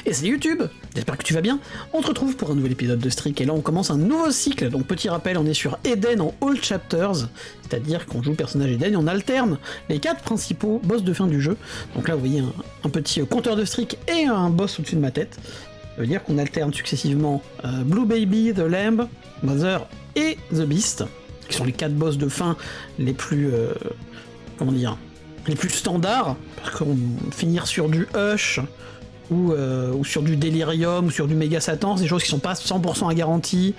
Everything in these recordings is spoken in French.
Et c'est YouTube, j'espère que tu vas bien. On te retrouve pour un nouvel épisode de Streak et là on commence un nouveau cycle. Donc petit rappel, on est sur Eden en All Chapters, c'est-à-dire qu'on joue le personnage Eden et on alterne les 4 principaux boss de fin du jeu. Donc là vous voyez un petit compteur de Streak et un boss au-dessus de ma tête. Ça veut dire qu'on alterne successivement Blue Baby, The Lamb, Mother et The Beast, qui sont les 4 boss de fin les plus... comment dire, les plus standards, parce qu'on finir sur du Hush ou sur du Delirium ou sur du Méga Satan, c'est des choses qui sont pas 100% à garantie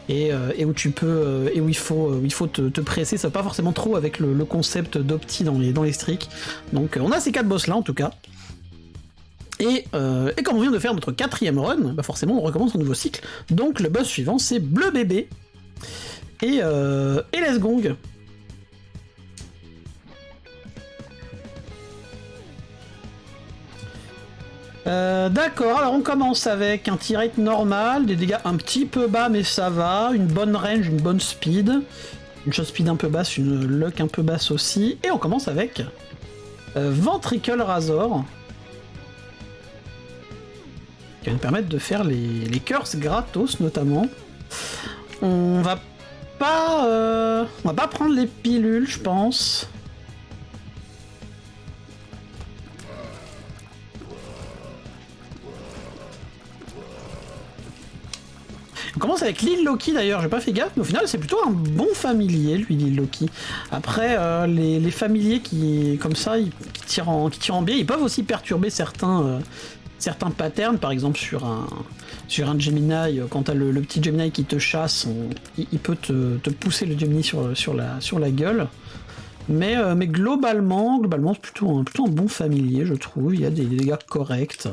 et où tu peux et où il faut te presser, ça va pas forcément trop avec le concept d'Opti dans les streaks. Donc on a ces 4 boss là en tout cas. Et comme on vient de faire notre 4ème run, bah forcément on recommence un nouveau cycle. Donc le boss suivant c'est Bleu Bébé et Les Gong. D'accord, alors on commence avec un tirate normal, des dégâts un petit peu bas mais ça va, une bonne range, une bonne speed, une chose speed un peu basse, une luck un peu basse aussi, et on commence avec Ventricle Razor, qui va nous permettre de faire les curses gratos notamment. On va pas prendre les pilules je pense. On commence avec Lil Loki d'ailleurs, j'ai pas fait gaffe, mais au final c'est plutôt un bon familier lui Lil Loki. Après les familiers qui comme ça qui tirent en biais, ils peuvent aussi perturber certains patterns, par exemple sur un Gemini, quand t'as le petit Gemini qui te chasse, il peut te pousser le Gemini sur la gueule. Mais globalement c'est plutôt un bon familier je trouve, il y a des dégâts corrects.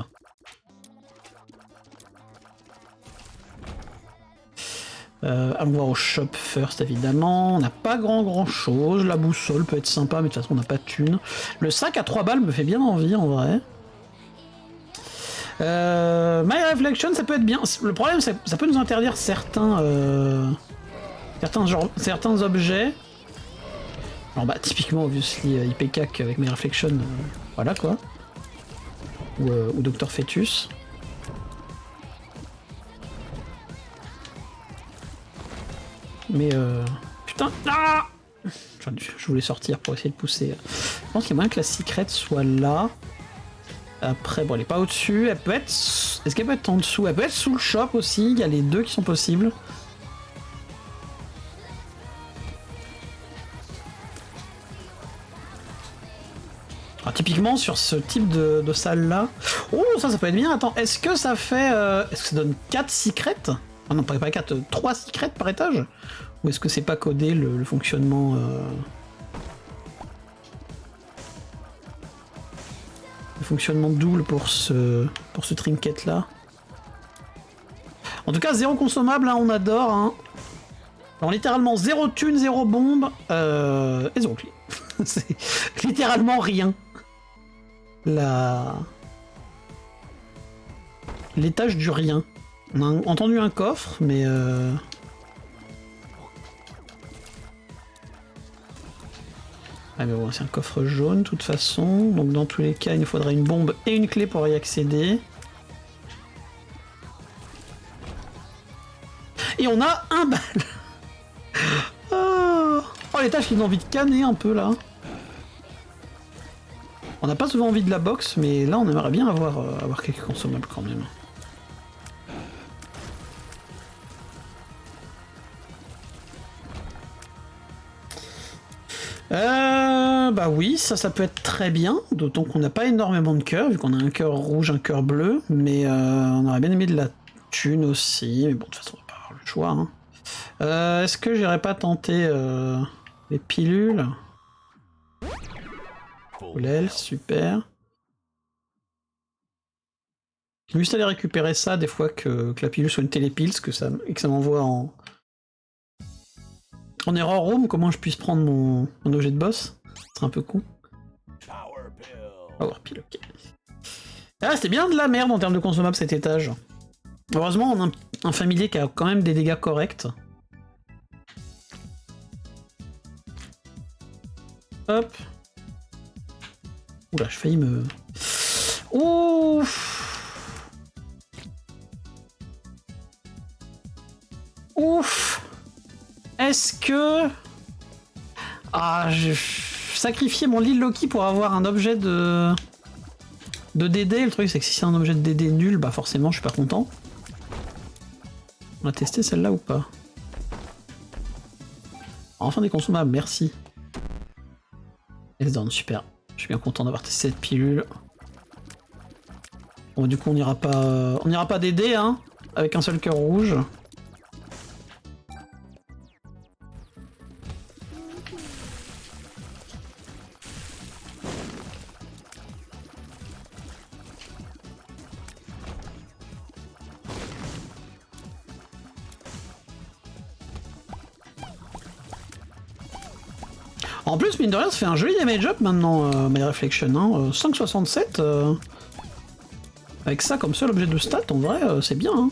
Allons voir au shop first évidemment, on n'a pas grand chose, la boussole peut être sympa mais de toute façon on n'a pas de thunes. Le sac à 3 balles me fait bien envie en vrai. My Reflection ça peut être bien, le problème c'est que ça peut nous interdire certains objets. Alors bah typiquement obviously IPCAC avec My Reflection, voilà quoi. Ou Dr Fetus. Mais putain, ah, je voulais sortir pour essayer de pousser. Je pense qu'il y a moyen que la secret soit là. Après, bon, elle est pas au-dessus. Elle peut être. Est-ce qu'elle peut être en dessous? Elle peut être sous le shop aussi. Il y a les deux qui sont possibles. Alors, typiquement sur ce type de salle là. Oh, ça peut être bien. Attends, est-ce que ça fait. Est-ce que ça donne 4 secrets? Ah non, pas 4, 3 secrets par étage? Ou est-ce que c'est pas codé le fonctionnement le fonctionnement double pour ce trinket là? En tout cas, 0 consommable, hein, on adore. Hein. Alors littéralement 0 thune, 0 bombe et 0 clé. C'est littéralement rien. L'étage du rien. On a entendu un coffre, mais ah mais bon, c'est un coffre jaune de toute façon, donc dans tous les cas il nous faudrait une bombe et une clé pour y accéder. Et on a un bal. Oh, les tâches qui ont envie de canner un peu là. On n'a pas souvent envie de la box, mais là on aimerait bien avoir quelques consommables quand même. Bah oui, ça peut être très bien, d'autant qu'on n'a pas énormément de cœurs, vu qu'on a un cœur rouge, un cœur bleu, mais on aurait bien aimé de la thune aussi, mais bon, de toute façon, on va pas avoir le choix. Hein. Est-ce que j'irais pas tenter les pilules? L'aile, super. Je vais juste aller récupérer ça des fois que la pilule soit une télépile, et que ça m'envoie en error room, comment je puisse prendre mon objet de boss. C'est un peu con. Power pill, ok. Ah, c'était bien de la merde en termes de consommables cet étage. Heureusement, on a un familier qui a quand même des dégâts corrects. Hop. Oula, j'ai failli me... Ouf. Ouf. Est-ce que... Ah, j'ai sacrifié mon Lil Loki pour avoir un objet de DD. Le truc, c'est que si c'est un objet de DD nul, bah forcément, je suis pas content. On a testé celle-là ou pas? Enfin des consommables, merci. S-Down, super. Je suis bien content d'avoir testé cette pilule. Bon, du coup, on n'ira pas DD, hein, avec un seul cœur rouge. En plus, mine de rien, ça fait un joli damage up maintenant, My Reflection. Hein. 5,67. Avec ça comme seul objet de stat, en vrai, c'est bien. Hein.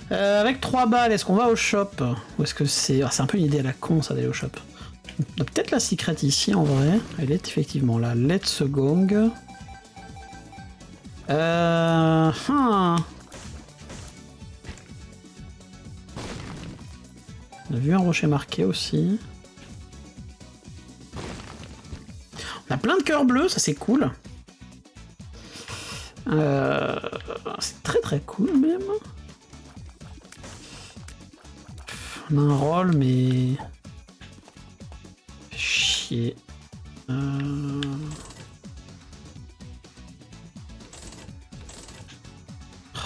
Avec 3 balles, est-ce qu'on va au shop? Ou est-ce que c'est... Ah, c'est un peu une idée à la con, ça, d'aller au shop. On a peut-être la secret ici, en vrai. Elle est effectivement là. Let's Gong. On a vu un rocher marqué aussi. On a plein de cœurs bleus, ça c'est cool. C'est très très cool même. On a un rôle, mais... Chier. Oh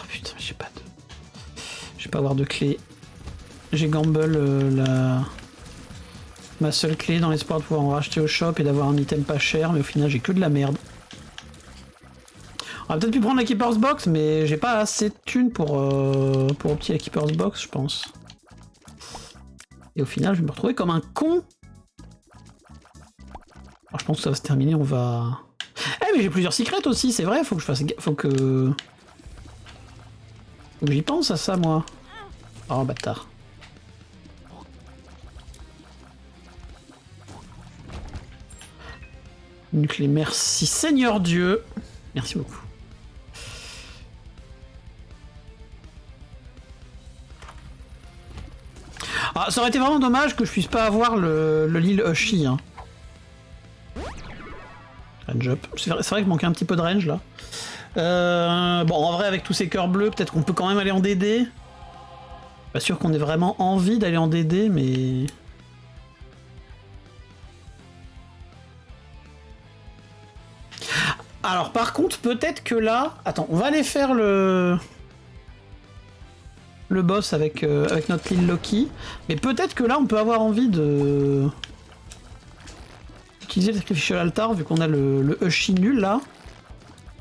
putain, j'ai pas de... Je vais pas avoir de clé. J'ai gamble ma seule clé dans l'espoir de pouvoir en racheter au shop et d'avoir un item pas cher, mais au final j'ai que de la merde. On va peut-être pu prendre la Keeper's Box, mais j'ai pas assez de thunes pour opter la Keeper's Box, je pense. Et au final, je vais me retrouver comme un con. Alors, je pense que ça va se terminer, on va... Eh mais j'ai plusieurs secrets aussi, c'est vrai, faut que je fasse... Faut que j'y pense à ça, moi. Oh, bâtard. Une clé, merci Seigneur Dieu. Merci beaucoup. Ah, ça aurait été vraiment dommage que je puisse pas avoir le Lil Ushi. Hein. Range up. C'est vrai qu'il manquait un petit peu de range là. Bon, en vrai, avec tous ces cœurs bleus, peut-être qu'on peut quand même aller en DD. Pas sûr qu'on ait vraiment envie d'aller en DD, mais... Alors, par contre, peut-être que là... Attends, on va aller faire le boss avec notre Lil Loki. Mais peut-être que là, on peut avoir envie de... utiliser le Sacrificial Altar, vu qu'on a le Ushi nul, là.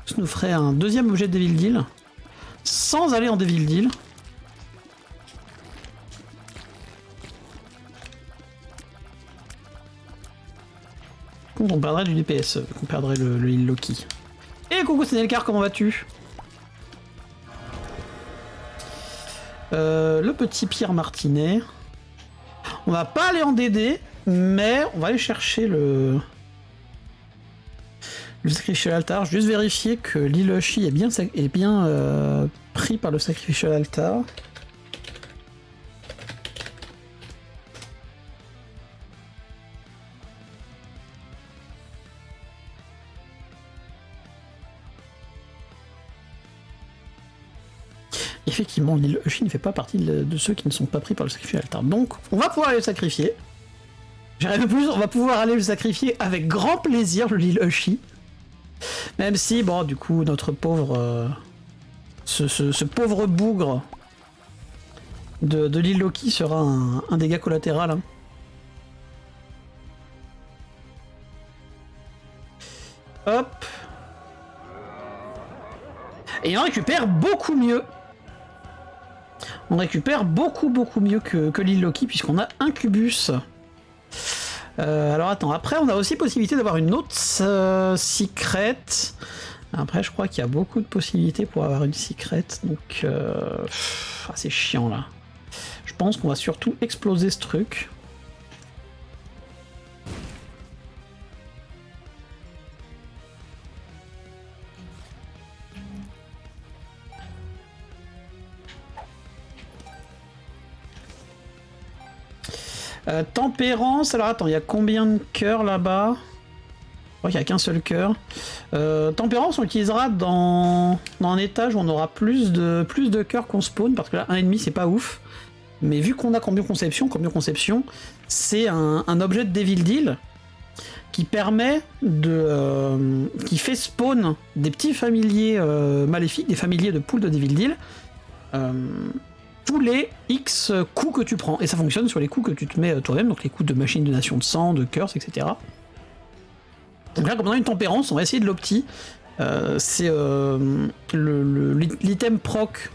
Ça nous ferait un deuxième objet de Devil Deal. Sans aller en Devil Deal. On perdrait du DPS, on perdrait le Lil Loki. Et coucou Snelcar, comment vas-tu? Le petit Pierre Martinet. On va pas aller en DD, mais on va aller chercher le Sacrificial Altar. Juste vérifier que Lil Ushi est bien pris par le Sacrificial Altar. Effectivement, Lil Ushi ne fait pas partie de ceux qui ne sont pas pris par le Sacrificial Altar. Donc, on va pouvoir aller le sacrifier. J'irais plus, on va pouvoir aller le sacrifier avec grand plaisir, le Lil Ushi. Même si, bon, du coup, notre pauvre... ce pauvre bougre de Lil Loki sera un dégât collatéral. Hein. Hop. Et on récupère beaucoup mieux. on récupère beaucoup mieux que l'île Loki, puisqu'on a un Cubus. Alors attends, après on a aussi possibilité d'avoir une autre secret. Après je crois qu'il y a beaucoup de possibilités pour avoir une secret, donc c'est chiant là. Je pense qu'on va surtout exploser ce truc. Tempérance, alors attends, il y a combien de cœurs là-bas? Je crois qu'il n'y a qu'un seul cœur. Tempérance, on l'utilisera dans un étage où on aura plus de cœurs qu'on spawn, parce que là, 1,5 c'est pas ouf. Mais vu qu'on a Cambio Conception, c'est un objet de Devil Deal qui permet de... qui fait spawn des petits familiers maléfiques, des familiers de poules de Devil Deal, tous les X coups que tu prends. Et ça fonctionne sur les coups que tu te mets toi-même, donc les coups de machine de nation de sang, de curse, etc. Donc là, comme on a une tempérance, on va essayer de l'opti. C'est l'item proc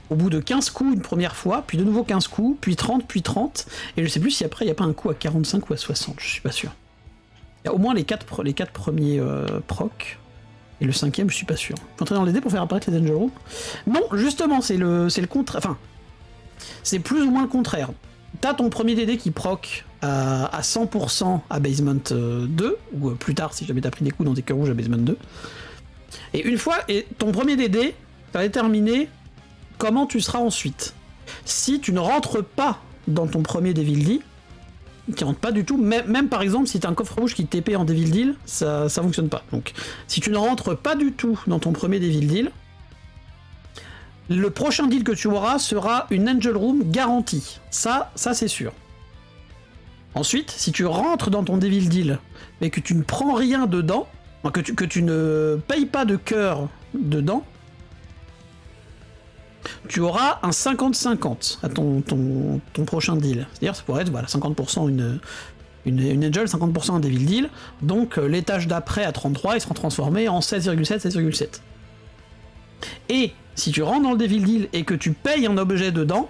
au bout de 15 coups une première fois, puis de nouveau 15 coups, puis 30, et je sais plus si après il n'y a pas un coup à 45 ou à 60, je suis pas sûr. Il y a au moins les 4 premiers proc, et le 5ème je suis pas sûr. Je suis entré dans les dés pour faire apparaître les Angel Room. Non, justement, c'est le contraire, enfin, c'est plus ou moins le contraire. T'as ton premier DD qui proc à 100% à Basement 2, ou plus tard si jamais t'as pris des coups dans tes cœurs rouges à Basement 2. Et une fois, et ton premier DD va déterminer comment tu seras ensuite. Si tu ne rentres pas dans ton premier Devil Deal, tu rentres pas du tout, même par exemple si t'as un coffre rouge qui TP en Devil Deal, ça fonctionne pas. Donc si tu ne rentres pas du tout dans ton premier Devil Deal, le prochain deal que tu auras sera une Angel Room garantie. Ça c'est sûr. Ensuite, si tu rentres dans ton Devil Deal, mais que tu ne prends rien dedans, que tu ne payes pas de cœur dedans, tu auras un 50-50 à ton prochain deal. C'est-à-dire ça pourrait être voilà, 50% une Angel, 50% un Devil Deal, donc l'étage d'après à 33, il sera transformé en 16,7, 16,7. Et si tu rentres dans le Devil Deal et que tu payes un objet dedans,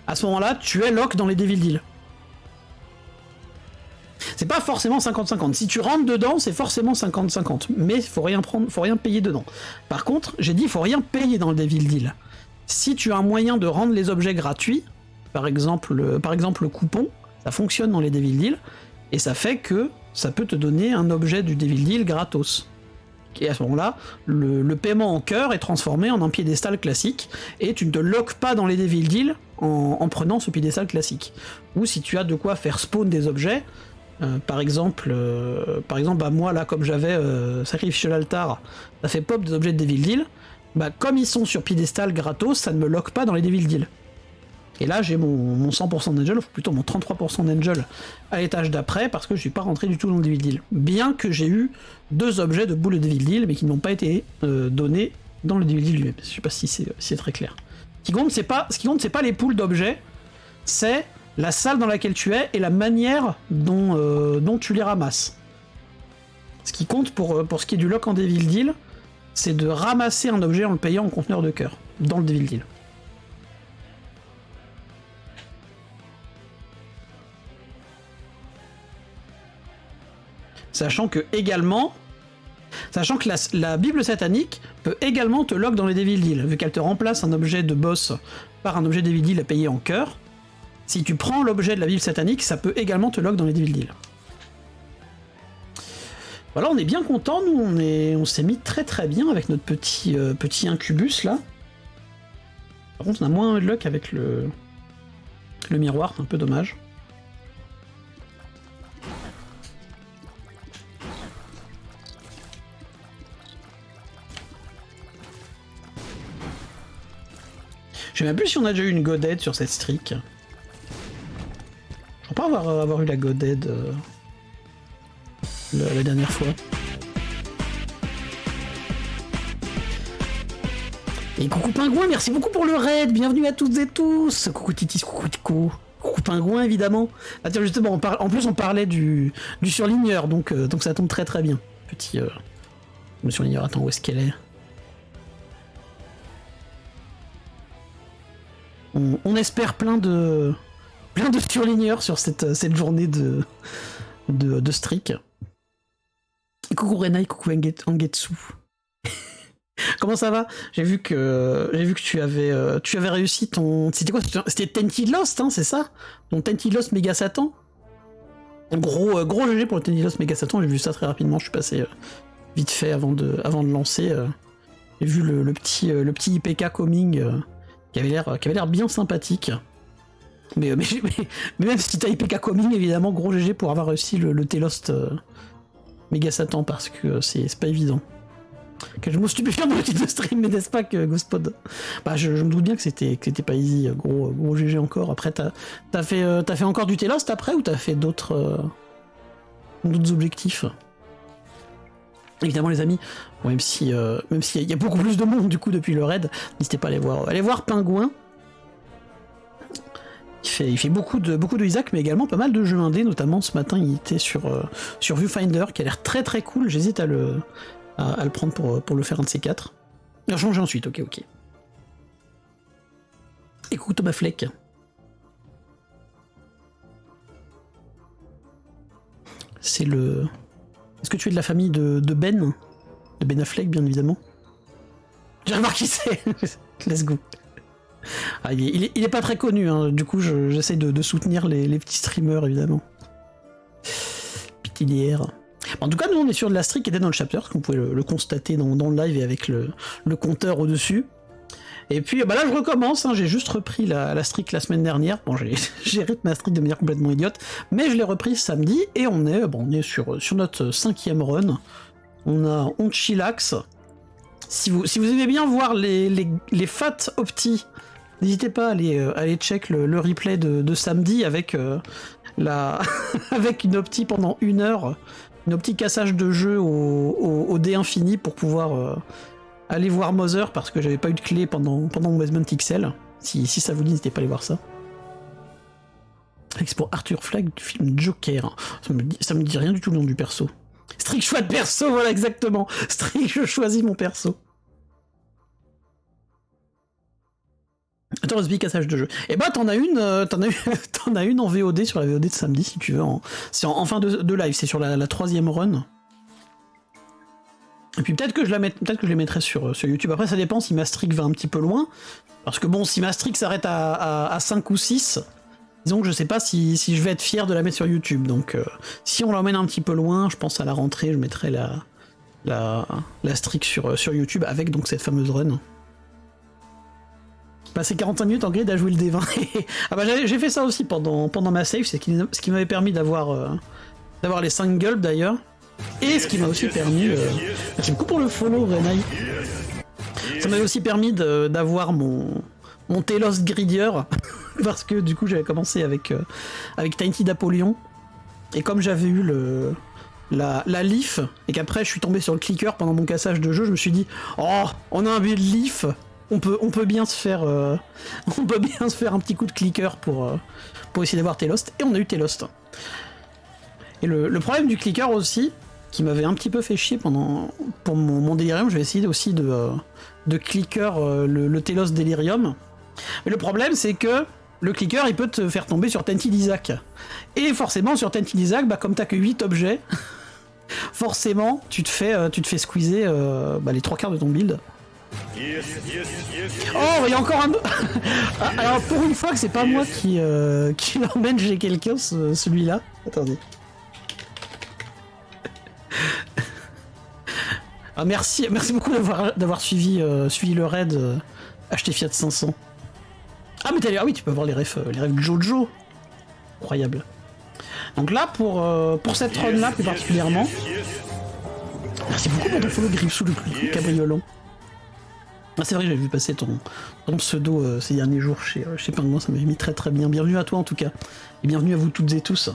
à ce moment-là, tu es lock dans les Devil Deal. C'est pas forcément 50-50. Si tu rentres dedans, c'est forcément 50-50. Mais faut rien prendre, faut rien payer dedans. Par contre, j'ai dit faut rien payer dans le Devil Deal. Si tu as un moyen de rendre les objets gratuits, par exemple le coupon, ça fonctionne dans les Devil Deal, et ça fait que ça peut te donner un objet du Devil Deal gratos. Et à ce moment-là, le paiement en cœur est transformé en un piédestal classique, et tu ne te loques pas dans les Devil Deal en prenant ce piédestal classique. Ou si tu as de quoi faire spawn des objets, par exemple, bah moi là, comme j'avais Sacrificial Altar, ça fait pop des objets de Devil Deal, bah comme ils sont sur piédestal gratos, ça ne me lock pas dans les Devil Deal. Et là j'ai mon 100% d'Angel, ou plutôt mon 33% d'Angel à l'étage d'après, parce que je suis pas rentré du tout dans le Devil Deal. Bien que j'ai eu 2 objets de boule de Devil Deal, mais qui n'ont pas été donnés dans le Devil Deal lui-même. Je sais pas si c'est très clair. Ce qui compte, c'est pas les poules d'objets, c'est la salle dans laquelle tu es et la manière dont tu les ramasses. Ce qui compte pour ce qui est du lock en Devil Deal, c'est de ramasser un objet en le payant en conteneur de cœur, dans le Devil Deal. Sachant que la Bible satanique peut également te lock dans les Devil Deal, vu qu'elle te remplace un objet de boss par un objet Devil Deal à payer en cœur. Si tu prends l'objet de la Bible satanique, ça peut également te lock dans les Devil Deal. Voilà, on est bien content, nous on s'est mis très très bien avec notre petit incubus là. Par contre on a moins de luck avec le miroir, c'est un peu dommage. Je sais même plus si on a déjà eu une Godhead sur cette streak. Je crois pas avoir eu la Godhead la dernière fois. Et coucou Pingouin, merci beaucoup pour le raid, bienvenue à toutes et tous. Coucou Titis, coucou Pingouin évidemment. Ah tiens justement, en plus on parlait du surligneur, donc ça tombe très très bien. Petit le surligneur, attends où est-ce qu'elle est? On espère plein de surligneurs sur cette journée de streak. Coucou Renai, coucou Angetsu. Comment ça va? J'ai vu que tu avais réussi ton... C'était quoi? C'était Tainted Lost, hein, c'est ça? Ton Tainted Lost Mega Satan? Gros GG pour le Tainted Lost Mega Satan, j'ai vu ça très rapidement, je suis passé vite fait avant de lancer. J'ai vu le petit IPK coming qui avait l'air bien sympathique. Mais même si t'as IPK coming, évidemment, gros GG pour avoir réussi le T-Lost Mega Satan, parce que c'est pas évident. Quel mot stupéfiant dans le titre de stream, mais n'est-ce pas que Ghostpod? Bah je me doute bien que c'était pas easy, gros GG encore. Après t'as fait encore du T-Lost après, ou t'as fait d'autres objectifs? Évidemment les amis, bon, même si y a beaucoup plus de monde du coup depuis le raid, n'hésitez pas à aller voir Pingouin. Il fait beaucoup de Isaac, mais également pas mal de jeux indés, notamment ce matin il était sur Viewfinder, qui a l'air très très cool, j'hésite à le prendre pour le faire un de ces quatre. Il a changé ensuite, ok. Écoute Thomas Fleck. C'est le... Est-ce que tu es de la famille de Ben? De Ben Affleck, bien évidemment. J'ai remarqué qui c'est. Let's go. Ah, il est pas très connu, hein. Du coup j'essaie de soutenir les petits streamers, évidemment. Pitilière. En tout cas, nous on est sur de la streak qui était dans le chapter, comme vous pouvez le constater dans le live et avec le compteur au-dessus. Et puis bah là je recommence, hein, j'ai juste repris la streak la semaine dernière. Bon, j'ai rythme ma streak de manière complètement idiote, mais je l'ai reprise samedi et on est sur notre 5e run. On chillax. Si vous aimez bien voir les fat opti, n'hésitez pas à aller check le replay de samedi avec avec une opti pendant 1 heure, une opti cassage de jeu au dé infini pour pouvoir aller voir Mother, parce que j'avais pas eu de clé pendant mon Basement XL. Si ça vous dit, n'hésitez pas à aller voir ça. C'est pour Arthur Fleck du film Joker. Ça me dit rien du tout le nom du perso. Strict choix de perso, voilà exactement. Strict, je choisis mon perso. Attends, Rosby, cassage de jeu. Et bah t'en as une en VOD sur la VOD de samedi si tu veux. C'est en fin de live, c'est sur la 3e run. Et puis peut-être que je les mettrai sur YouTube. Après ça dépend si ma streak va un petit peu loin. Parce que bon, si ma streak s'arrête à 5 ou 6, disons que je sais pas si je vais être fier de la mettre sur YouTube. Donc si on l'emmène un petit peu loin, je pense à la rentrée, je mettrai la streak sur YouTube avec donc cette fameuse run. Passer 45 minutes en grid à jouer le D20. Ah bah j'ai fait ça aussi pendant ma save, c'est ce qui m'avait permis d'avoir les 5 gulps d'ailleurs. Et ce qui m'a aussi permis... Merci beaucoup pour le follow, Renai. Ça m'avait aussi permis d'avoir mon Telos Gridier, parce que du coup j'avais commencé avec Tainted Apollyon, et comme j'avais eu la leaf, et qu'après je suis tombé sur le clicker pendant mon cassage de jeu, je me suis dit « Oh, on a un build leaf, on peut bien se faire un petit coup de clicker pour essayer d'avoir Telost », et on a eu Telost. Et le problème du clicker aussi, qui m'avait un petit peu fait chier pour mon Delirium, je vais essayer aussi de clicker le Telos Delirium. Mais le problème c'est que le clicker il peut te faire tomber sur Tainted Isaac. Et forcément sur Tainted Isaac, bah, comme t'as que 8 objets, forcément tu te fais squeezer les 3/4 de ton build. Oh, il y a encore un... Alors pour une fois que c'est pas moi qui l'emmène chez quelqu'un, celui-là. Attendez. Ah, merci beaucoup d'avoir suivi le raid acheté Fiat 500. Ah mais oui, tu peux avoir les refs Jojo. Incroyable. Donc là pour cette run là plus particulièrement. Merci beaucoup pour ton follow Gripsou le plus cabriolon. Ah, c'est vrai que j'avais vu passer ton pseudo ces derniers jours chez Pingouin, ça m'avait mis très très bien. Bienvenue à toi en tout cas. Et bienvenue à vous toutes et tous.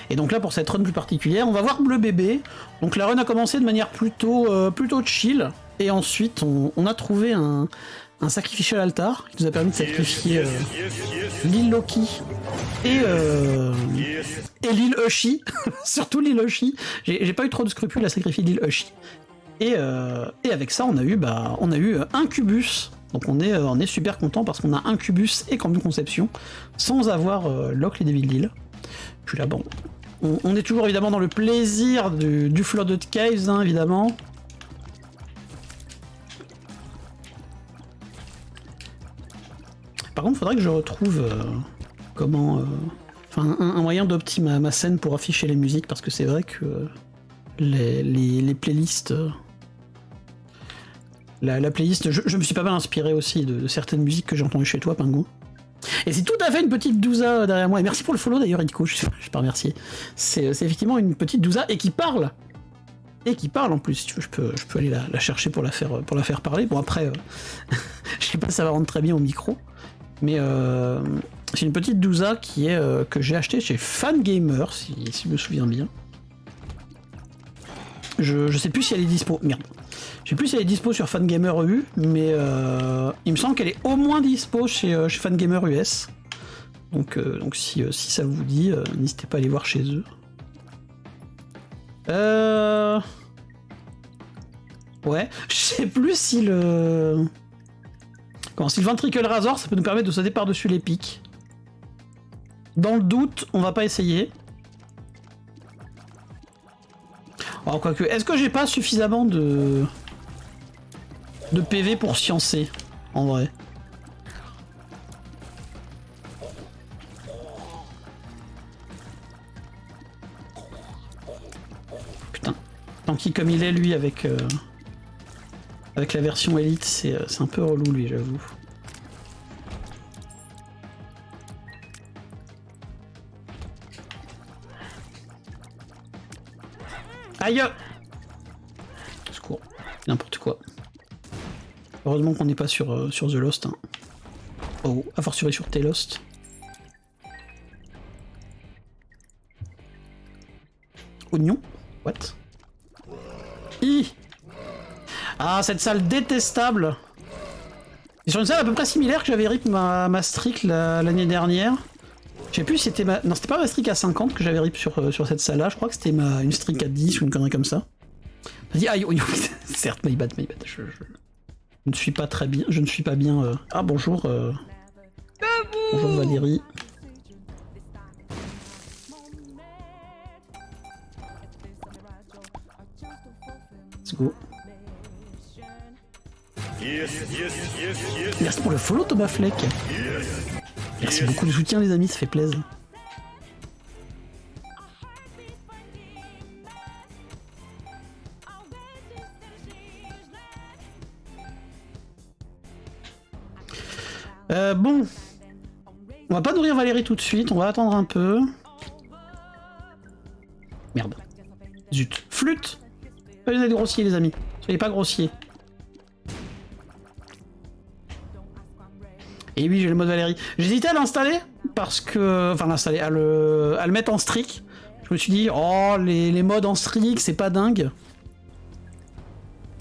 Et donc là pour cette run plus particulière, on va voir Bleu Bébé. Donc la run a commencé de manière plutôt chill, et ensuite on a trouvé un sacrificial altar qui nous a permis de sacrifier l'île Loki et l'île Ushi. Surtout l'île Ushi. J'ai pas eu trop de scrupules à sacrifier l'île Ushi. Et avec ça on a eu Incubus Donc on est super content parce qu'on a Incubus et Cambion Conception sans avoir Lock les Devil Deal. Puis là, bon, on est toujours évidemment dans le plaisir du Flooded Caves, hein, évidemment. Par contre, faudrait que je retrouve comment... un moyen d'optimiser ma scène pour afficher les musiques, parce que c'est vrai que les playlists... La playlist, je me suis pas mal inspiré aussi de certaines musiques que j'ai entendues chez toi, Pingou. Et c'est tout à fait une petite douza derrière moi. Et merci pour le follow d'ailleurs, Idko, je suis pas remercié. C'est effectivement une petite douza et qui parle. Et qui parle en plus, si tu veux, je peux aller la chercher pour la faire parler. Bon après, je sais pas si ça va rendre très bien au micro. Mais c'est une petite douza qui est que j'ai acheté chez Fangamer, si je me souviens bien. Je sais plus si elle est dispo. Merde. Je sais plus si elle est dispo sur Fangamer EU, mais il me semble qu'elle est au moins dispo chez Fangamer US. Donc si ça vous dit, n'hésitez pas à aller voir chez eux. Ouais, je sais plus si le... Si le Ventricle Razor, ça peut nous permettre de sauter par-dessus les pics. Dans le doute, on va pas essayer. Alors quoique, est-ce que j'ai pas suffisamment de PV pour sciencer, en vrai? Putain, tanky comme il est, lui, avec la version Elite, c'est un peu relou, lui, j'avoue. Aïe! Secours, n'importe quoi. Heureusement qu'on n'est pas sur The Lost. Hein. Oh, a fortiori sur T-Lost. Oignon? What? Ah, cette salle détestable! C'est sur une salle à peu près similaire que j'avais rip ma streak l'année dernière. Je sais plus si c'était ma... Non, c'était pas ma streak à 50 que j'avais rip sur cette salle-là. Je crois que c'était une streak à 10 ou une connerie comme ça. Vas-y, aïe, certes, my bad. Je ne suis pas très bien. Je ne suis pas bien. Ah, bonjour. Bonjour Valérie. Let's go. Merci pour le follow, Thomas Fleck. Merci beaucoup du soutien, les amis, ça fait plaisir. Bon. On va pas nourrir Valérie tout de suite, on va attendre un peu. Merde. Zut. Flûte! Soyez être grossiers, les amis. Soyez pas grossiers. Et oui, j'ai le mode Valérie. J'hésitais à l'installer parce que... Enfin, l'installer, à le mettre en streak. Je me suis dit, oh, les modes en streak, c'est pas dingue.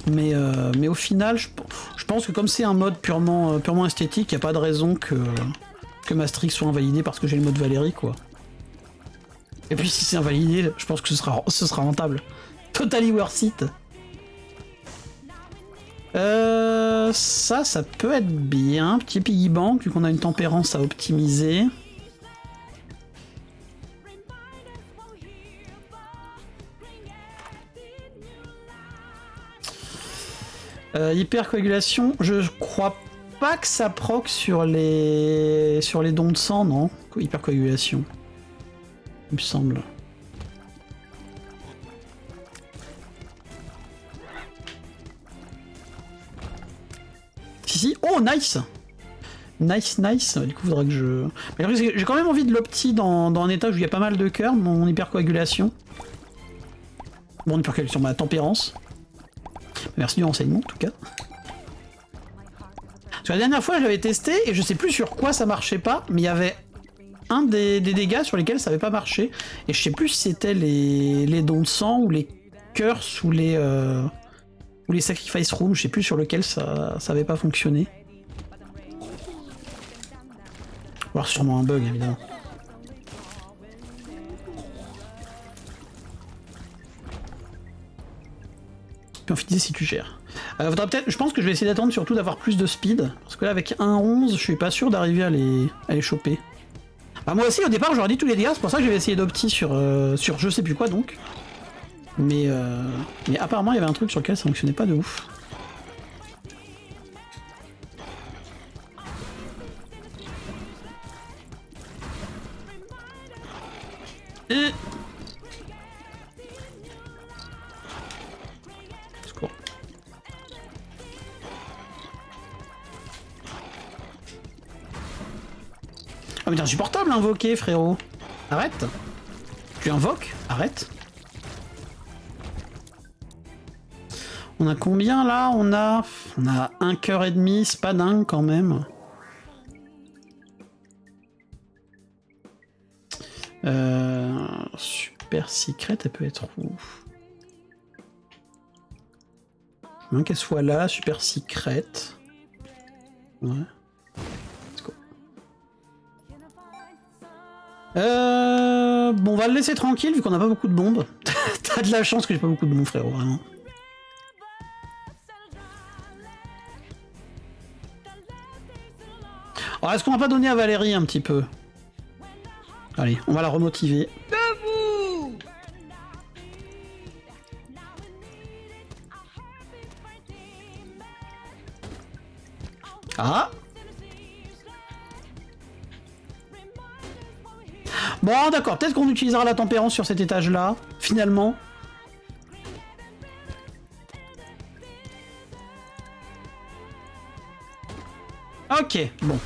Mais au final, je pense que comme c'est un mode purement esthétique, y a pas de raison que ma streak soit invalidée parce que j'ai le mode Valérie, quoi. Et puis si c'est invalidé, je pense que ce sera rentable. Totally worth it. Ça peut être bien. Petit piggy bank, vu qu'on a une tempérance à optimiser. Hypercoagulation, je crois pas que ça proc sur les dons de sang, non? Hypercoagulation, il me semble. Si, oh nice! Nice, du coup faudra que je... J'ai quand même envie de l'opti dans un étage où il y a pas mal de cœurs, mon hypercoagulation. Bon, hypercoagulation, ma tempérance. Merci du renseignement en tout cas. Parce que la dernière fois je l'avais testé et je sais plus sur quoi ça marchait pas, mais il y avait un des dégâts sur lesquels ça avait pas marché. Et je sais plus si c'était les dons de sang ou les curses ou les sacrifice rooms, je sais plus sur lequel ça avait pas fonctionné. Ou alors sûrement un bug évidemment. Puis en finir si tu gères. Faudra peut-être, je pense que je vais essayer d'attendre surtout d'avoir plus de speed, parce que là avec 1.11, je suis pas sûr d'arriver à les choper. Bah moi aussi au départ j'aurais dit tous les dégâts, c'est pour ça que j'avais essayé d'opti sur je sais plus quoi donc. Mais apparemment il y avait un truc sur lequel ça fonctionnait pas de ouf. Et... Secours. Ah mais t'es insupportable à invoquer frérot. Arrête. Tu invoques? Arrête. On a combien là? On a 1 cœur et demi, c'est pas dingue quand même. Super secret, elle peut être où? Bien qu'elle soit là, super secret. Ouais. Let's go. Bon, on va le laisser tranquille vu qu'on n'a pas beaucoup de bombes. T'as de la chance que j'ai pas beaucoup de bombes, frérot, vraiment. Alors, est-ce qu'on va pas donner à Valérie un petit peu? Allez, on va la remotiver. Debout! Ah! Bon, d'accord, peut-être qu'on utilisera la tempérance sur cet étage-là, finalement. Ok, bon.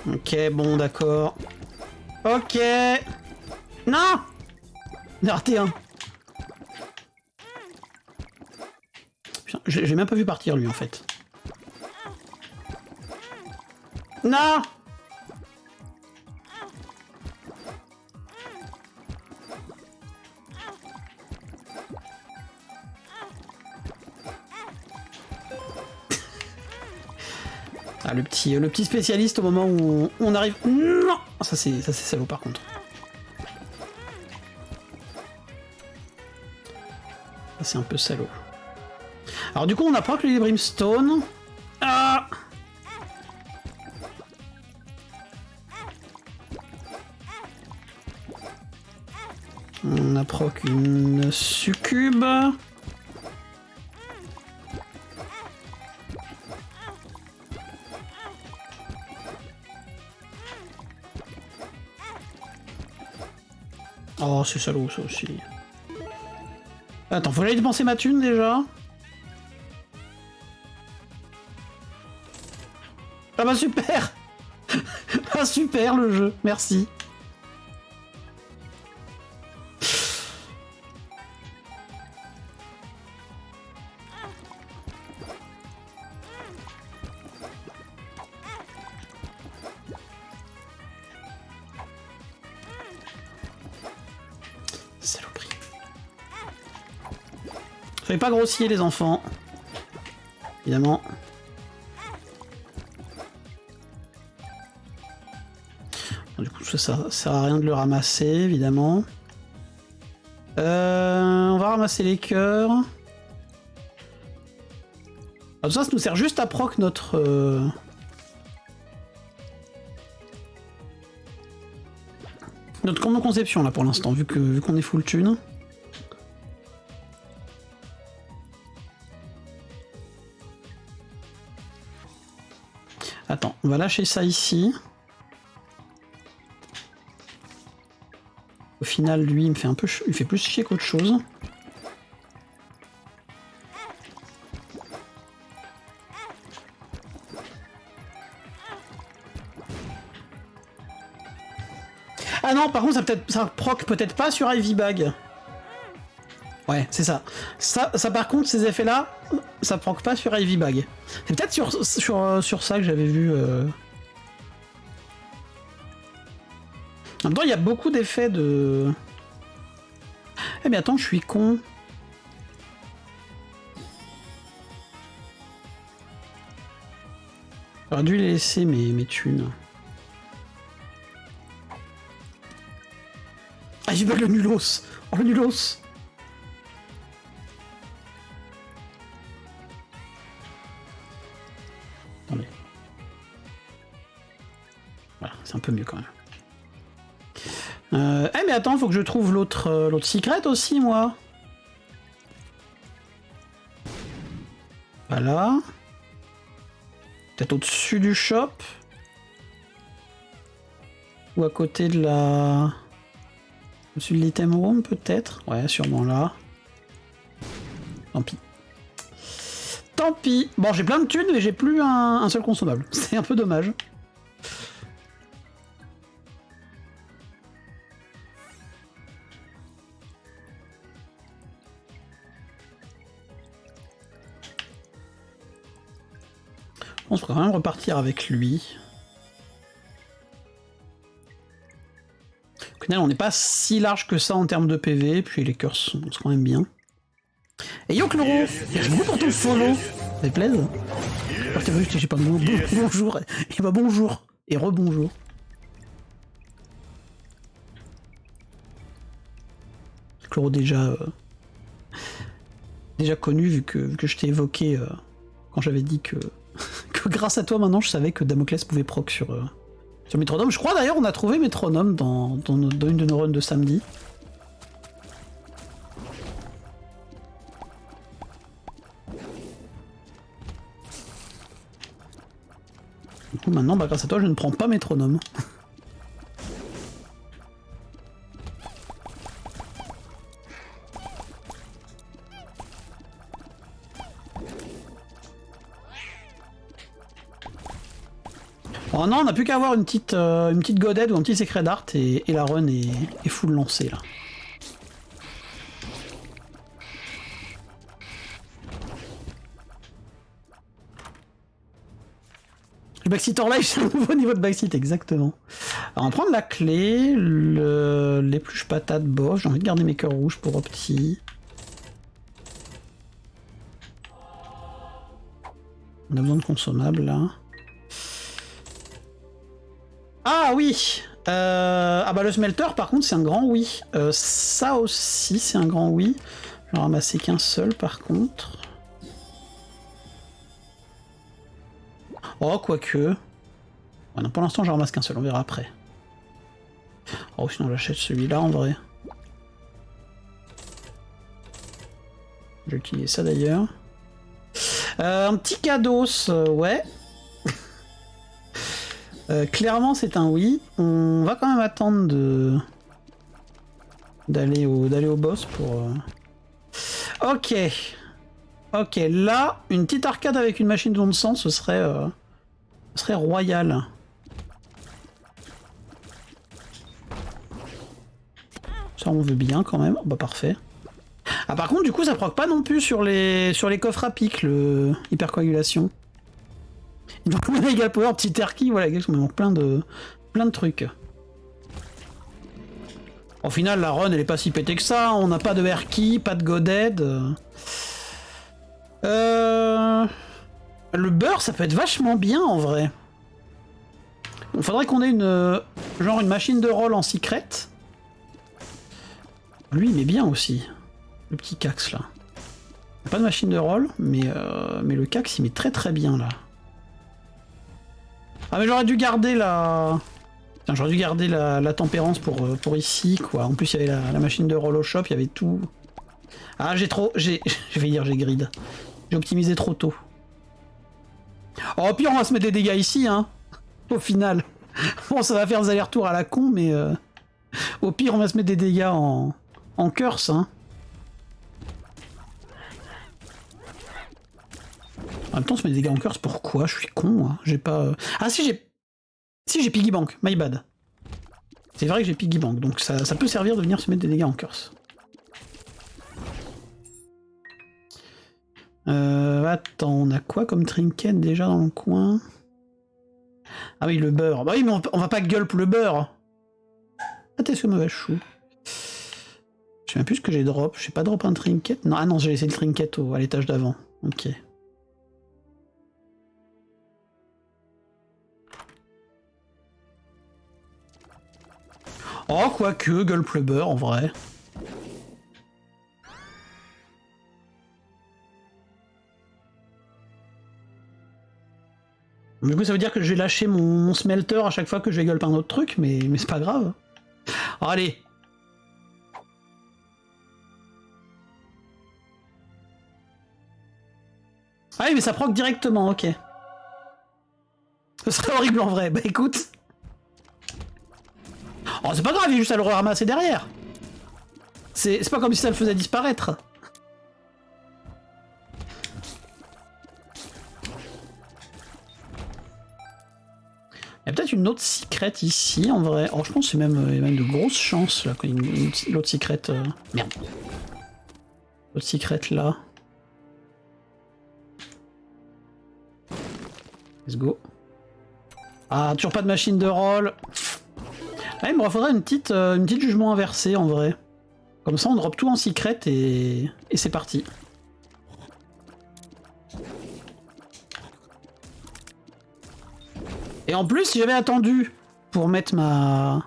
Ok, bon, d'accord. Ok. Non! J'ai raté un. Putain, j'ai même pas vu partir lui en fait. Non! Ah, le petit spécialiste au moment où on arrive... Non! Ça c'est salaud par contre. Ça c'est un peu salaud. Alors du coup on a proc les brimstone. Ah! On a proc une succube. Oh, c'est salaud ça aussi. Attends, faut que j'aille dépenser ma thune déjà. Ah bah super. Ah super le jeu, merci. Saloperie. Soyez pas grossiers les enfants. Évidemment. Du coup ça sert à rien de le ramasser évidemment. On va ramasser les cœurs. Alors, tout ça nous sert juste à proc notre... Notre commande de conception là pour l'instant, vu qu'on est full thune. Attends, on va lâcher ça ici. Au final, lui, il me fait un peu, il fait plus chier qu'autre chose. Ah non, par contre, ça proc peut-être pas sur Ivy Bag. Ouais, c'est ça. Ça par contre, ces effets-là, ça proc pas sur Ivy Bag. C'est peut-être sur ça que j'avais vu. En même temps, il y a beaucoup d'effets de... Eh mais attends, je suis con. J'aurais dû les laisser mes thunes. Ah, j'ai pas le nulos. Oh, le nulos. Attendez. Voilà, c'est un peu mieux quand même. Eh mais attends, faut que je trouve l'autre secret aussi, moi. Voilà. Peut-être au-dessus du shop. Ou à côté de la... Au-dessus de l'item room, peut-être. Ouais, sûrement là. Tant pis. Tant pis. Bon, j'ai plein de thunes, mais j'ai plus un seul consommable. C'est un peu dommage. On pourrait quand même repartir avec lui. Au final, on n'est pas si large que ça en termes de PV, puis les cœurs sont quand même bien. Et yo Chloro, merci beaucoup pour ton follow. Ça fait plaisir. J'ai pas bonjour. Et bah bonjour. Et rebonjour. Chloro déjà connu vu que je t'ai évoqué quand j'avais dit que grâce à toi maintenant je savais que Damoclès pouvait proc sur Métronome. Je crois d'ailleurs on a trouvé Métronome dans une de nos runs de samedi. Du coup maintenant bah, grâce à toi je ne prends pas Métronome. Oh non, on n'a plus qu'à avoir une petite godette ou un petit secret d'art et la run est full lancée là. Le backseat hors live, c'est un nouveau niveau de backseat, exactement. Alors on va prendre la clé, l'épluche patate bof, j'ai envie de garder mes cœurs rouges pour Opti. On a besoin de consommables là. Ah oui ah bah le smelter par contre c'est un grand oui. Ça aussi c'est un grand oui. Je vais ramasser qu'un seul par contre. Oh quoique. Ouais, non, pour l'instant je ramasse qu'un seul, on verra après. Oh sinon j'achète celui-là en vrai. Je vais utiliser ça d'ailleurs. Un petit cadeau, ouais. Clairement c'est un oui. On va quand même attendre d'aller au boss pour... Ok. Ok, là, une petite arcade avec une machine d'onde sang, ce serait royal. Ça on veut bien quand même. Bah parfait. Ah par contre du coup ça proc pas non plus sur les coffres à pic, le hypercoagulation. Donc Mega Power, petit Terki, voilà, il manque plein de trucs. Au final, la run, elle est pas si pétée que ça. On n'a pas de Herki, pas de Godhead. Le beurre, ça peut être vachement bien en vrai. Il faudrait qu'on ait une machine de roll en secret. Lui, il met bien aussi. Le petit Cax là. Pas de machine de roll, mais le Cax, il met très très bien là. Ah mais j'aurais dû garder la... Putain, j'aurais dû garder la tempérance pour ici, quoi. En plus, il y avait la machine de roll au shop, il y avait tout... Ah, je vais dire j'ai grid. J'ai optimisé trop tôt. Oh, pire, on va se mettre des dégâts ici, hein. Au final. Bon, ça va faire des allers-retours à la con, mais... Au pire, on va se mettre des dégâts en curse, hein. En même temps, on se met des dégâts en curse, pourquoi? Je suis con, moi. J'ai pas... Ah si, j'ai Piggy Bank, my bad. C'est vrai que j'ai Piggy Bank, donc ça peut servir de venir se mettre des dégâts en curse. Attends, on a quoi comme trinket déjà dans le coin? Ah oui, le beurre. Bah oui, mais on va pas gulp le beurre. Ah, t'es ce mauvais chou. sais même plus ce que j'ai drop. J'ai pas drop un trinket. Non, ah non, j'ai laissé le trinket à l'étage d'avant. Ok. Oh, quoique, Gullplubber, en vrai. Du coup, ça veut dire que je vais lâcher mon smelter à chaque fois que je vais gulp un autre truc, mais c'est pas grave. Oh, allez. Ah oui, mais ça proc directement, ok. Ce serait horrible en vrai. Bah écoute. Oh, c'est pas grave, il y a juste à le ramasser derrière. C'est pas comme si ça le faisait disparaître. Il y a peut-être une autre secret ici, en vrai. Oh, je pense que c'est même, même de grosses chances, là, quand l'autre secret... Merde. L'autre secret, là. Let's go. Ah, toujours pas de machine de roll. Ah, il me faudrait une petite jugement inversée, en vrai. Comme ça, on drop tout en secret et c'est parti. Et en plus, si j'avais attendu pour mettre ma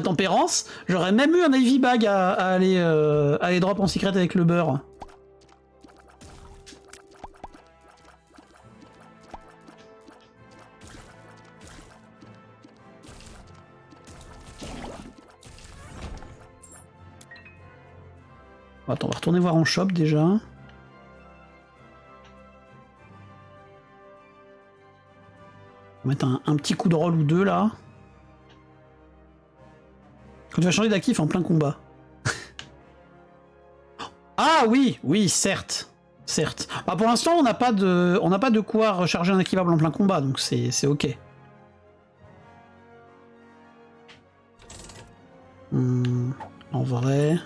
tempérance, j'aurais même eu un Ivy Bag à aller drop en secret avec le beurre. Attends, on va retourner voir en shop déjà. On va mettre un petit coup de roll ou deux là. Quand tu vas changer d'actif en plein combat. Ah oui, oui, certes. Certes. Bah, pour l'instant, on n'a pas de quoi recharger un équipable en plein combat, donc c'est ok. En vrai...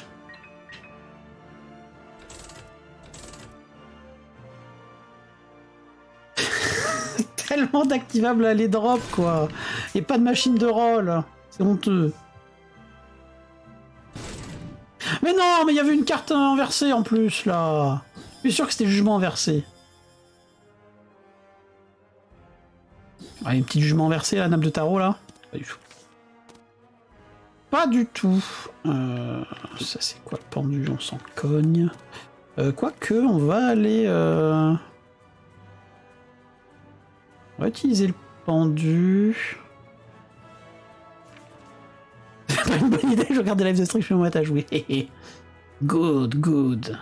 Tellement d'activables à les drop, quoi. Et pas de machine de roll. C'est honteux. Mais non, mais il y avait une carte inversée en plus, là. Je suis sûr que c'était jugement inversé. Ah, une petite jugement inversé, la nappe de tarot, là. Pas du tout. Pas du tout. Ça, c'est quoi le pendu? On s'en cogne. Quoique, on va aller... On va utiliser le pendu. C'est pas une bonne idée, je regarde des lives de stream, je me mettre à jouer. Good, good.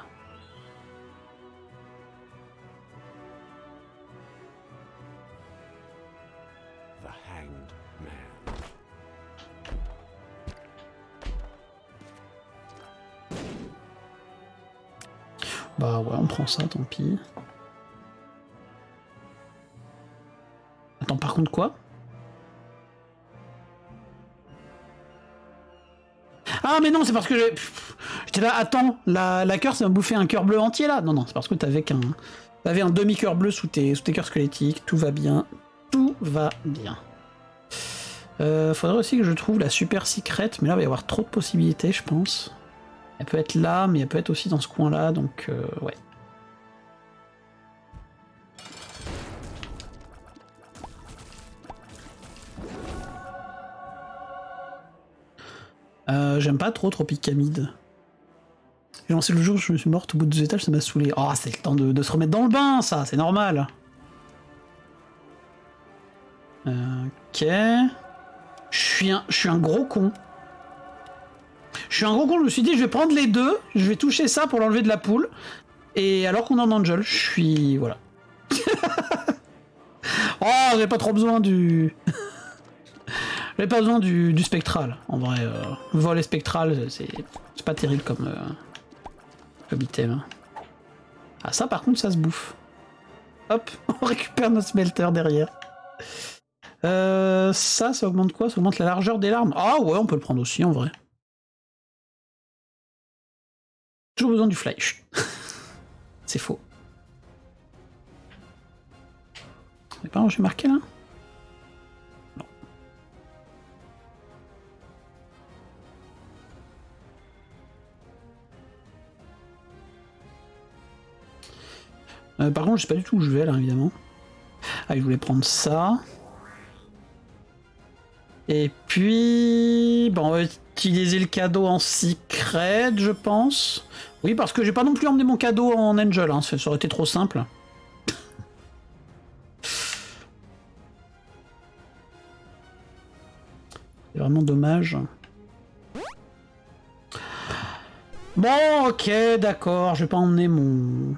Bah ouais, on prend ça, tant pis. Attends, par contre quoi? Ah mais non, c'est parce que j'étais là, attends, la cœur ça m'a bouffé un cœur bleu entier là. Non, non, c'est parce que t'avais un demi-cœur bleu sous tes cœurs squelettiques, tout va bien. Tout va bien. Faudrait aussi que je trouve la super secret, mais là il va y avoir trop de possibilités je pense. Elle peut être là, mais elle peut être aussi dans ce coin là, donc ouais. J'aime pas trop Tropicamide. J'ai lancé le jour où je me suis morte au bout de 2 étages, ça m'a saoulé. Oh, c'est le temps de se remettre dans le bain, ça, c'est normal. Ok. Je suis un gros con. Je suis un gros con, je me suis dit, je vais prendre les deux, je vais toucher ça pour l'enlever de la poule. Et alors qu'on est en Angel, je suis... Voilà. Oh, j'ai pas trop besoin du... J'avais pas besoin du spectral, en vrai. Volet spectral, c'est pas terrible comme item. Ah ça par contre ça se bouffe. Hop, on récupère notre smelter derrière. Ça augmente quoi? Ça augmente la largeur des larmes. Ah ouais, on peut le prendre aussi en vrai. Toujours besoin du fly. C'est faux. C'est pas un j'ai marqué là? Non. Par contre, je sais pas du tout où je vais là, évidemment. Ah, je voulais prendre ça. Et puis... Bon, on va utiliser le cadeau en secret, je pense. Oui, parce que j'ai pas non plus emmené mon cadeau en Angel, hein. Ça aurait été trop simple. C'est vraiment dommage. Bon, ok, d'accord, je vais pas emmener mon...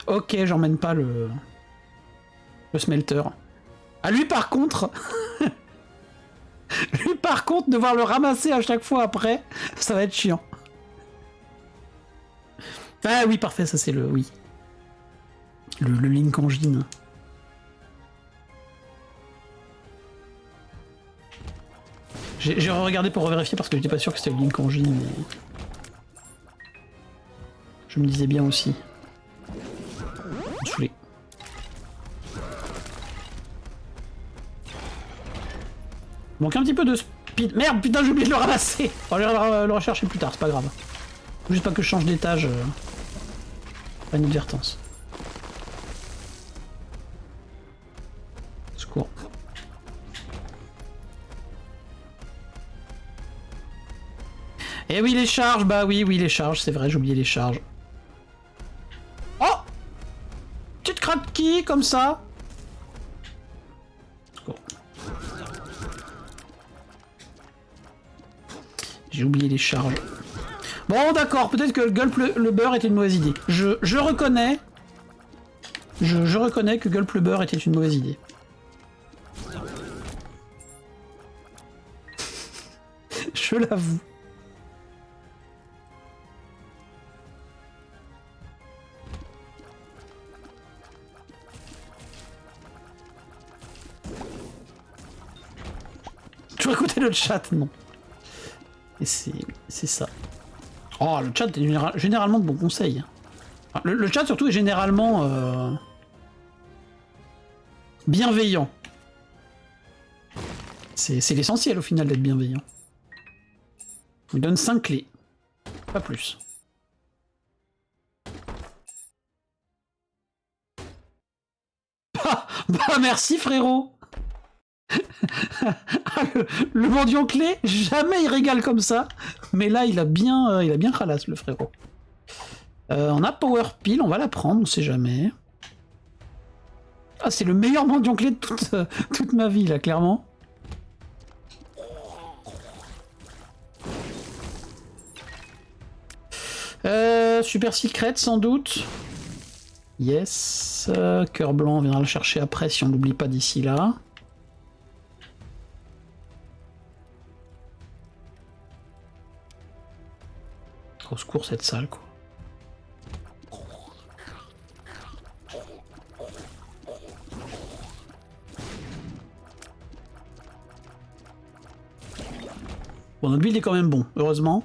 Ok, j'emmène pas le smelter. Ah, lui par contre... lui par contre, devoir le ramasser à chaque fois après, ça va être chiant. Ah oui, parfait, ça c'est le... Oui. Le Link Engine. J'ai regardé pour revérifier parce que j'étais pas sûr que c'était le Link Engine, mais... Je me disais bien aussi. Saoulé. Manque un petit peu de speed. Merde, putain, j'ai oublié de le ramasser. On va le rechercher plus tard, c'est pas grave. Faut juste pas que je change d'étage. Pas une advertence. Secours. Eh oui, les charges, bah oui, les charges, c'est vrai, j'ai oublié les charges. Oh! Petite craque comme ça. Secours. J'ai oublié les charges. Bon, d'accord, peut-être que Gulp le beurre était une mauvaise idée. Je reconnais. Je reconnais que Gulp le beurre était une mauvaise idée. Je l'avoue. Tu vas écouter le chat, non. Et c'est ça. Oh, le chat est généralement de bons conseils. Enfin, le chat surtout est généralement bienveillant. C'est l'essentiel au final d'être bienveillant. Il donne 5 clés. Pas plus. Bah merci frérot. le mendiant clé, jamais il régale comme ça. Mais là, il a bien ralasse le frérot. On a Power Pile, on va la prendre, on sait jamais. Ah, c'est le meilleur mendiant clé de toute ma vie, là, clairement. Super Secret, sans doute. Yes. Cœur blanc, on viendra le chercher après si on l'oublie pas d'ici là. Au secours, cette salle, quoi. Bon, notre build est quand même bon, heureusement.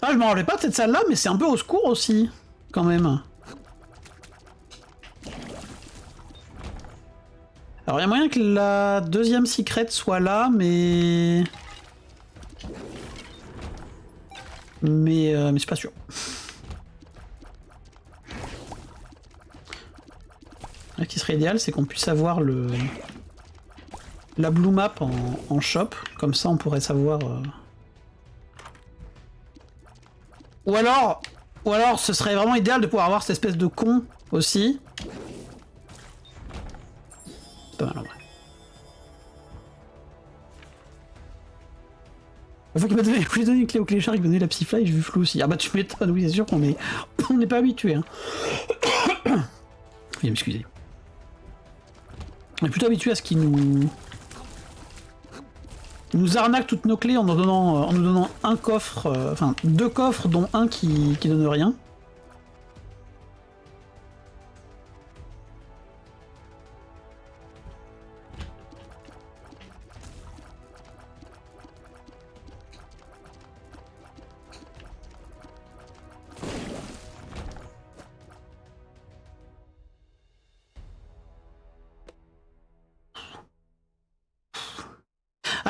Ah, je m'en rappelais pas de cette salle-là, mais c'est un peu au secours aussi, quand même. Alors, il y a moyen que la deuxième secret soit là, mais... Mais c'est pas sûr. Ce qui serait idéal, c'est qu'on puisse avoir la blue map en shop, comme ça on pourrait savoir... Ou alors, ce serait vraiment idéal de pouvoir avoir cette espèce de con aussi. C'est pas mal en vrai. La fois qu'il m'a donné, une clé au cléchard, il m'a donné la psyfly, j'ai vu flou aussi. Ah bah tu m'étonnes, oui c'est sûr qu'on n'est pas habitué. Hein. Veuillez m'excuser. On est plutôt habitué à ce qu'il nous arnaque toutes nos clés en nous donnant un coffre, enfin 2 coffres dont un qui donne rien.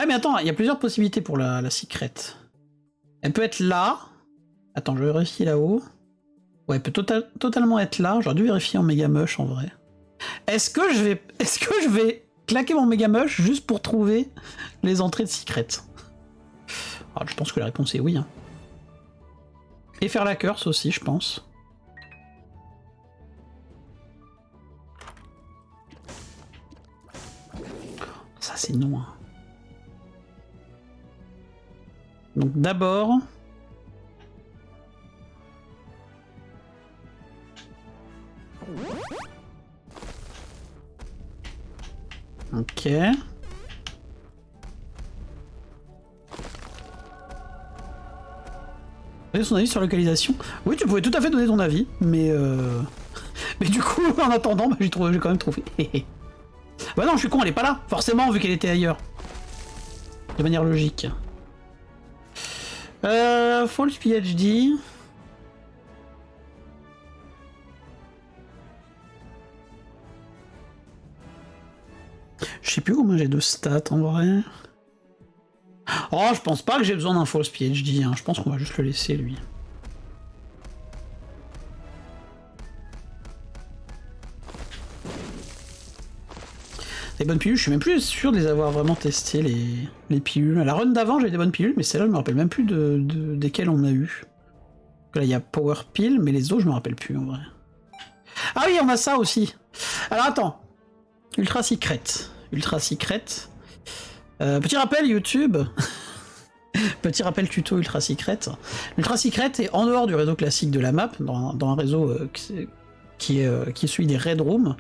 Ah mais attends, il y a plusieurs possibilités pour la secrète. Elle peut être là. Attends, je vérifie là-haut. Ouais, elle peut totalement être là. J'aurais dû vérifier en méga mush en vrai. Est-ce que je vais claquer mon méga mush juste pour trouver les entrées de secret? Ah, je pense que la réponse est oui. Hein. Et faire la curse aussi, je pense. Ça, c'est non. Hein. Donc d'abord... Ok. Donner son avis sur la localisation. Oui, tu pouvais tout à fait donner ton avis, mais mais du coup, en attendant, bah, j'ai quand même trouvé. Bah non, je suis con, elle est pas là, forcément, vu qu'elle était ailleurs. De manière logique. False PhD. Je sais plus combien j'ai de stats en vrai. Oh, je pense pas que j'ai besoin d'un false PhD, hein. Je pense qu'on va juste le laisser lui. Les bonnes pilules, je suis même plus sûr de les avoir vraiment testées, les pilules. À la run d'avant, j'avais des bonnes pilules, mais celle-là, je me rappelle même plus desquelles on a eu. Là, il y a Power Pill, mais les autres, je me rappelle plus en vrai. Ah oui, on a ça aussi. Alors attends. Ultra Secret. Ultra Secret. Petit rappel YouTube. Petit rappel tuto Ultra Secret. L'Ultra Secret est en dehors du réseau classique de la map, dans un réseau qui est celui des Red Rooms.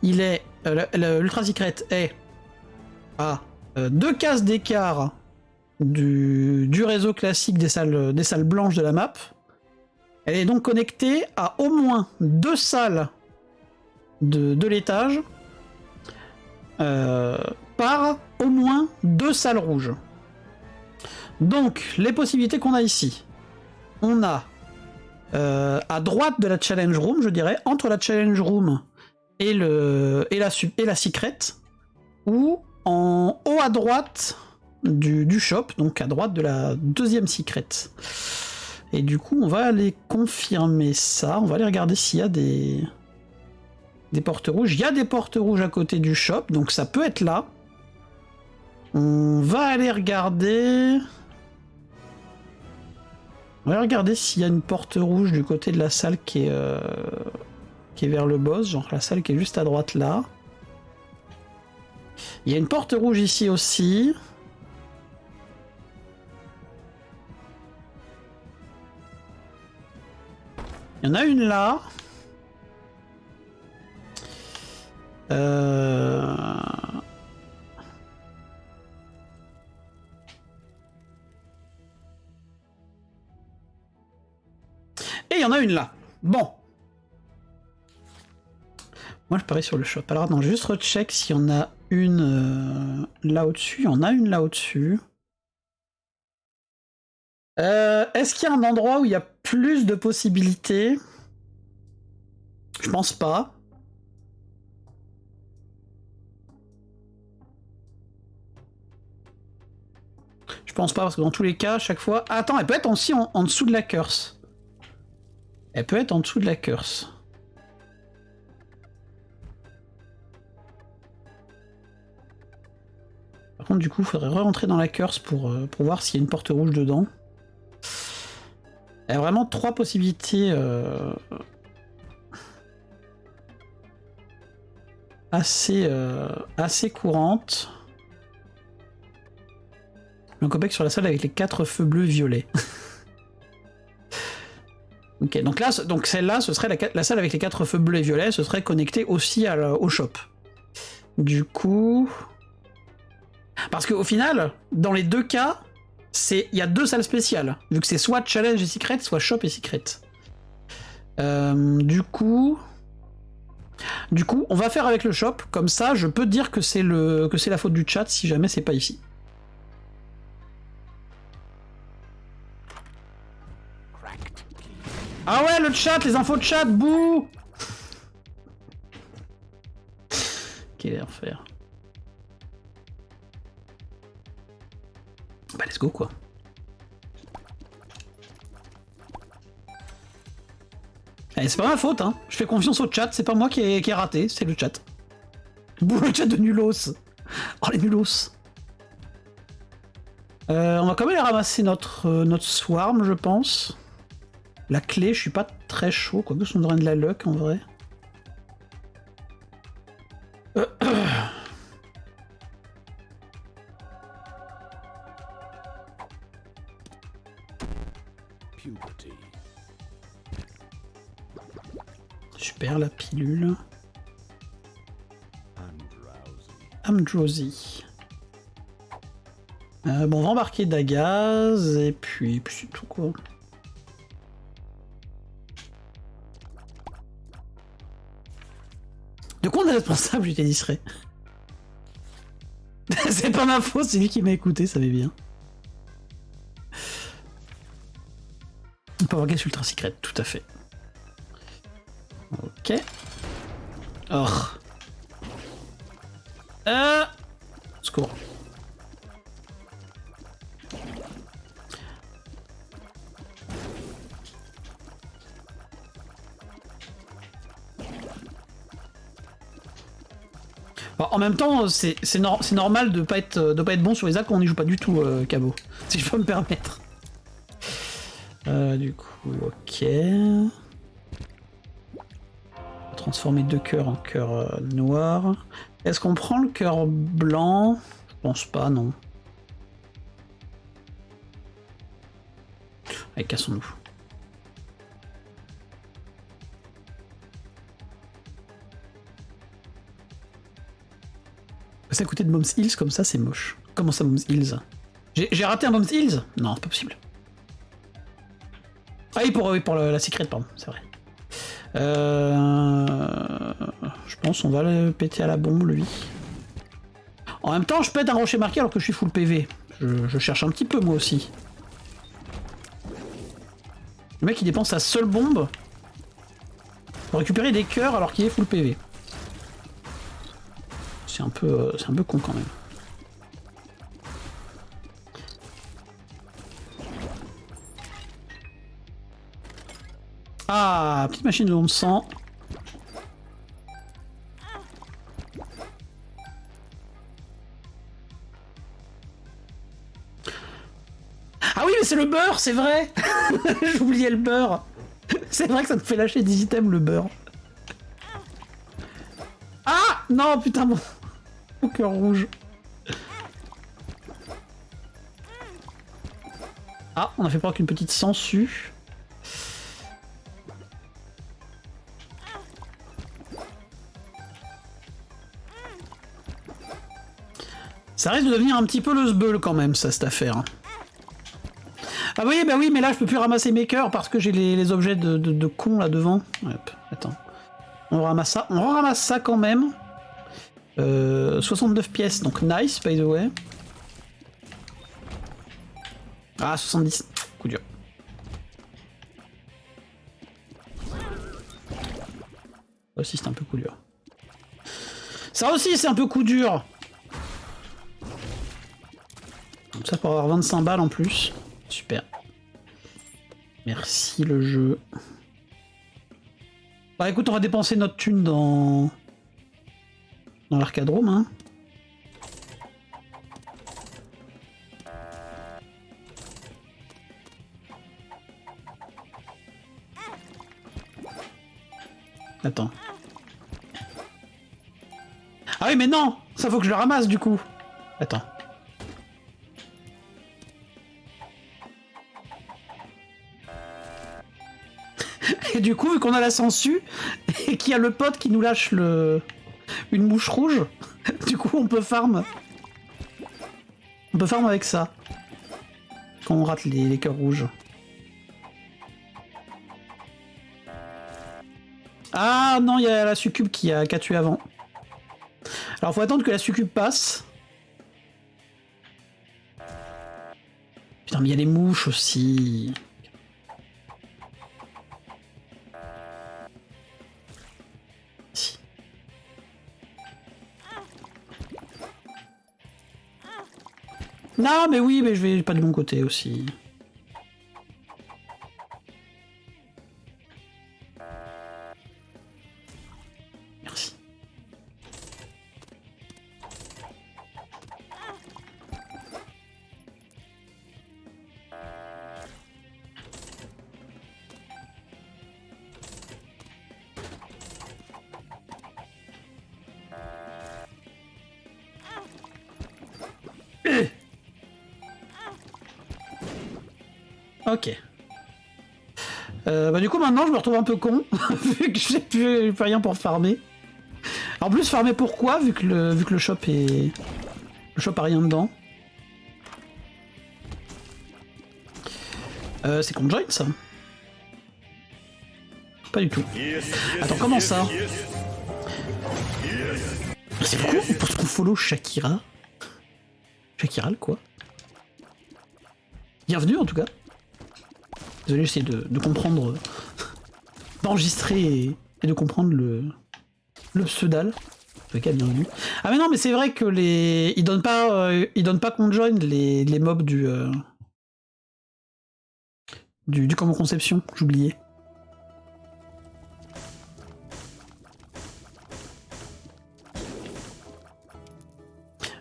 Il est l'Ultra Secret est à 2 cases d'écart du réseau classique des salles blanches de la map. Elle est donc connectée à au moins 2 salles de l'étage par au moins 2 salles rouges. Donc, les possibilités qu'on a ici. On a à droite de la challenge room, je dirais, entre la challenge room et la secret, ou en haut à droite du shop, donc à droite de la deuxième secret. Et du coup, on va aller confirmer ça. On va aller regarder s'il y a des portes rouges. Il y a des portes rouges à côté du shop, donc ça peut être là. On va aller regarder... On va regarder s'il y a une porte rouge du côté de la salle qui est vers le boss, genre la salle qui est juste à droite là. Il y a une porte rouge ici aussi. Il y en a une là. Et il y en a une là. Bon. Moi, je parie sur le shop. Alors, attends, je vais juste recheck s'il y en a une là au-dessus. Il y en a une là au-dessus. Est-ce qu'il y a un endroit où il y a plus de possibilités? Je pense pas. Je pense pas, parce que dans tous les cas, à chaque fois... Ah, attends, elle peut être aussi en dessous de la curse. Elle peut être en dessous de la curse. Par contre, du coup, il faudrait re-rentrer dans la curse pour voir s'il y a une porte rouge dedans. Il y a vraiment 3 possibilités assez courantes. Un copec sur la salle avec les 4 feux bleus violets. Ok, donc là, donc celle-là, ce serait la salle avec les 4 feux bleus et violets, ce serait connecté aussi au shop. Du coup... Parce qu'au final, dans les 2 cas, il y a 2 salles spéciales, vu que c'est soit challenge et secret, soit shop et secret. Du coup, on va faire avec le shop, comme ça, je peux dire que c'est la faute du chat si jamais c'est pas ici. Ah ouais, le chat, les infos de chat, bouh. Quel enfer. let's go quoi. Eh, c'est pas ma faute, hein. Je fais confiance au chat, c'est pas moi qui ai raté, c'est le chat. Bouh, le chat de nulos. Oh les nulos. On va quand même aller ramasser notre swarm, je pense. La clé, je suis pas très chaud, quoique ça me donnerait de la luck en vrai. Super la pilule. I'm drowsy. Bon, on va embarquer d'agaz et puis c'est tout quoi. De quoi on est responsable, j'étais distrait. C'est pas ma faute, c'est lui qui m'a écouté, ça va bien. On peut avoir Guess Ultra Secret, tout à fait. Ok. Oh. Secours. Alors, en même temps, c'est normal de pas être bon sur les actes quand on n'y joue pas du tout, Cabo. Si je peux me permettre. Du coup, ok. On va transformer 2 cœurs en cœur noir. Est-ce qu'on prend le cœur blanc? Je pense pas, non. Allez, cassons-nous. C'est à côté de Mom's Hills comme ça, c'est moche. Comment ça, Mom's Hills? J'ai raté un Mom's Hills? Non, c'est pas possible. Ah oui, pour la secret, pardon, c'est vrai. Je pense qu'on va le péter à la bombe, lui. En même temps, je pète un rocher marqué alors que je suis full PV. Je cherche un petit peu, moi aussi. Le mec, il dépense sa seule bombe pour récupérer des cœurs alors qu'il est full PV. C'est un peu con quand même. Ah, petite machine de bombe sang. Ah oui, mais c'est le beurre, c'est vrai. J'oubliais le beurre. C'est vrai que ça me fait lâcher des items, le beurre. Ah non, putain, mon cœur rouge. Ah, on a fait preuve qu'une petite sangsue. Ça risque de devenir un petit peu le sbeul quand même, ça, cette affaire. Ah oui, bah oui, mais là, je peux plus ramasser mes cœurs parce que j'ai les objets de con là devant. Hop, attends. On ramasse ça. On ramasse ça quand même. 69 pièces, donc nice, by the way. Ah, 70. Coup dur. Ça aussi, c'est un peu coup dur. Ça aussi, c'est un peu coup dur. Comme ça, pour avoir 25 balles en plus. Super. Merci, le jeu. Bah écoute, on va dépenser notre thune dans l'arcadrome, hein. Attends. Ah oui, mais non! Ça faut que je le ramasse, du coup. Attends. Et du coup, vu qu'on a la sangsue, et qu'il y a le pote qui nous lâche une mouche rouge, du coup, on peut farm. On peut farm avec ça. Quand on rate les cœurs rouges. Ah non, il y a la succube qui a tué avant. Alors faut attendre que la succube passe. Putain, mais il y a les mouches aussi. Si. Non, mais oui, mais je vais pas de mon côté aussi. Merci. Ok. Bah du coup maintenant je me retrouve un peu con, vu que j'ai plus rien pour farmer. En plus farmer pourquoi, vu que le shop est... Le shop a rien dedans. C'est conjoint ça? Pas du tout. Attends, comment ça? C'est pourquoi on pense qu'on follow Shakira? Shakiral quoi? Bienvenue en tout cas. Désolé, j'essaie de comprendre, d'enregistrer et de comprendre le pseudal. En tout cas, bienvenue. Ah mais non, mais c'est vrai que ils donnent pas conjoin les mobs du combo conception, j'oubliais.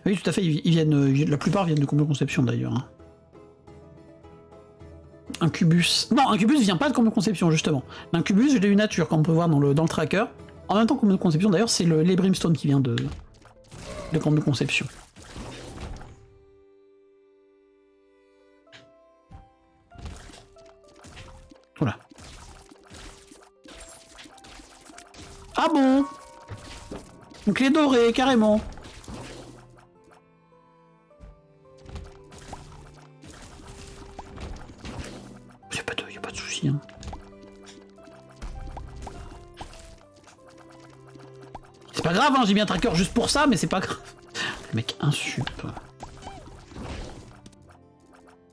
Oui, tout à fait, ils viennent, la plupart viennent de combo conception d'ailleurs. Hein. Incubus. Non, Incubus vient pas de combo conception, justement. L'Incubus, je l'ai eu nature, comme on peut voir dans le tracker. En même temps, combo conception, d'ailleurs, c'est les Brimstone qui vient de combo conception. Voilà. Ah bon? Une clé dorée, carrément. Y'a pas de soucis. Hein. C'est pas grave, hein, j'ai mis un tracker juste pour ça, mais c'est pas grave. Le mec insup.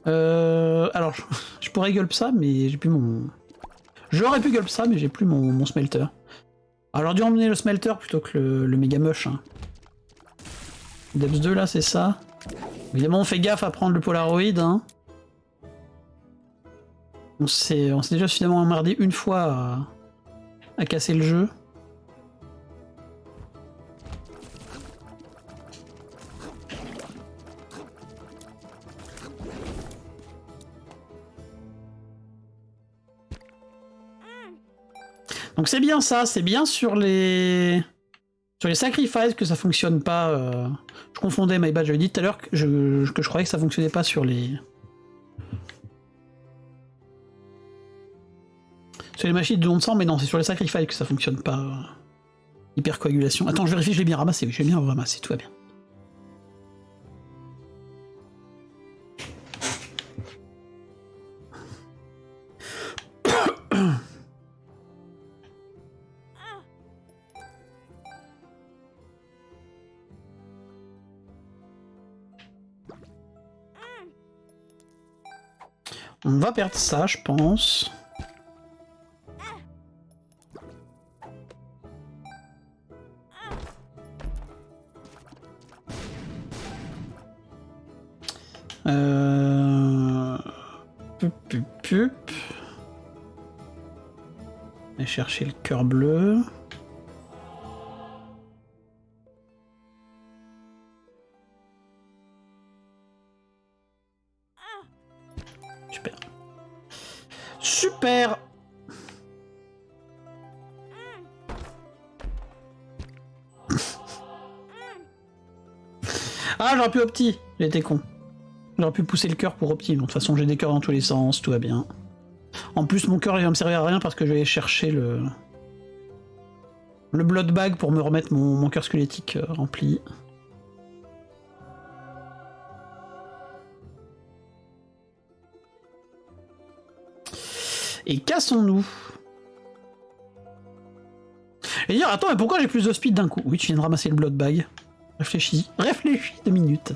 Alors, je pourrais gulp ça, mais j'ai plus mon... J'aurais pu gulp ça, mais j'ai plus mon smelter. Alors j'aurais dû emmener le smelter plutôt que le méga mush. Hein. Debs 2 là, c'est ça. Évidemment, on fait gaffe à prendre le Polaroid. Hein. On s'est déjà suffisamment emmerdé une fois à casser le jeu. Donc c'est bien ça, c'est bien sur les sacrifices que ça fonctionne pas. Je confondais, my bad, j'avais dit tout à l'heure que je croyais que ça fonctionnait pas sur les machines de don de sang, mais non, c'est sur les sacrifices que ça fonctionne pas. Hypercoagulation. Attends, je vérifie, je l'ai bien ramassé, oui, je l'ai bien ramassé, tout va bien. On va perdre ça, je pense. Pup. On va chercher le cœur bleu. Super. Super. Ah, j'aurais pu opti. J'ai été con. J'aurais pu pousser le cœur pour opti. De toute façon, j'ai des cœurs dans tous les sens, tout va bien. En plus, mon cœur, il va me servir à rien parce que je vais chercher le blood bag pour me remettre mon cœur squelettique rempli. Et cassons-nous. Et dire, attends, mais pourquoi j'ai plus de speed d'un coup? Oui, tu viens de ramasser le blood bag. Réfléchis 2 minutes.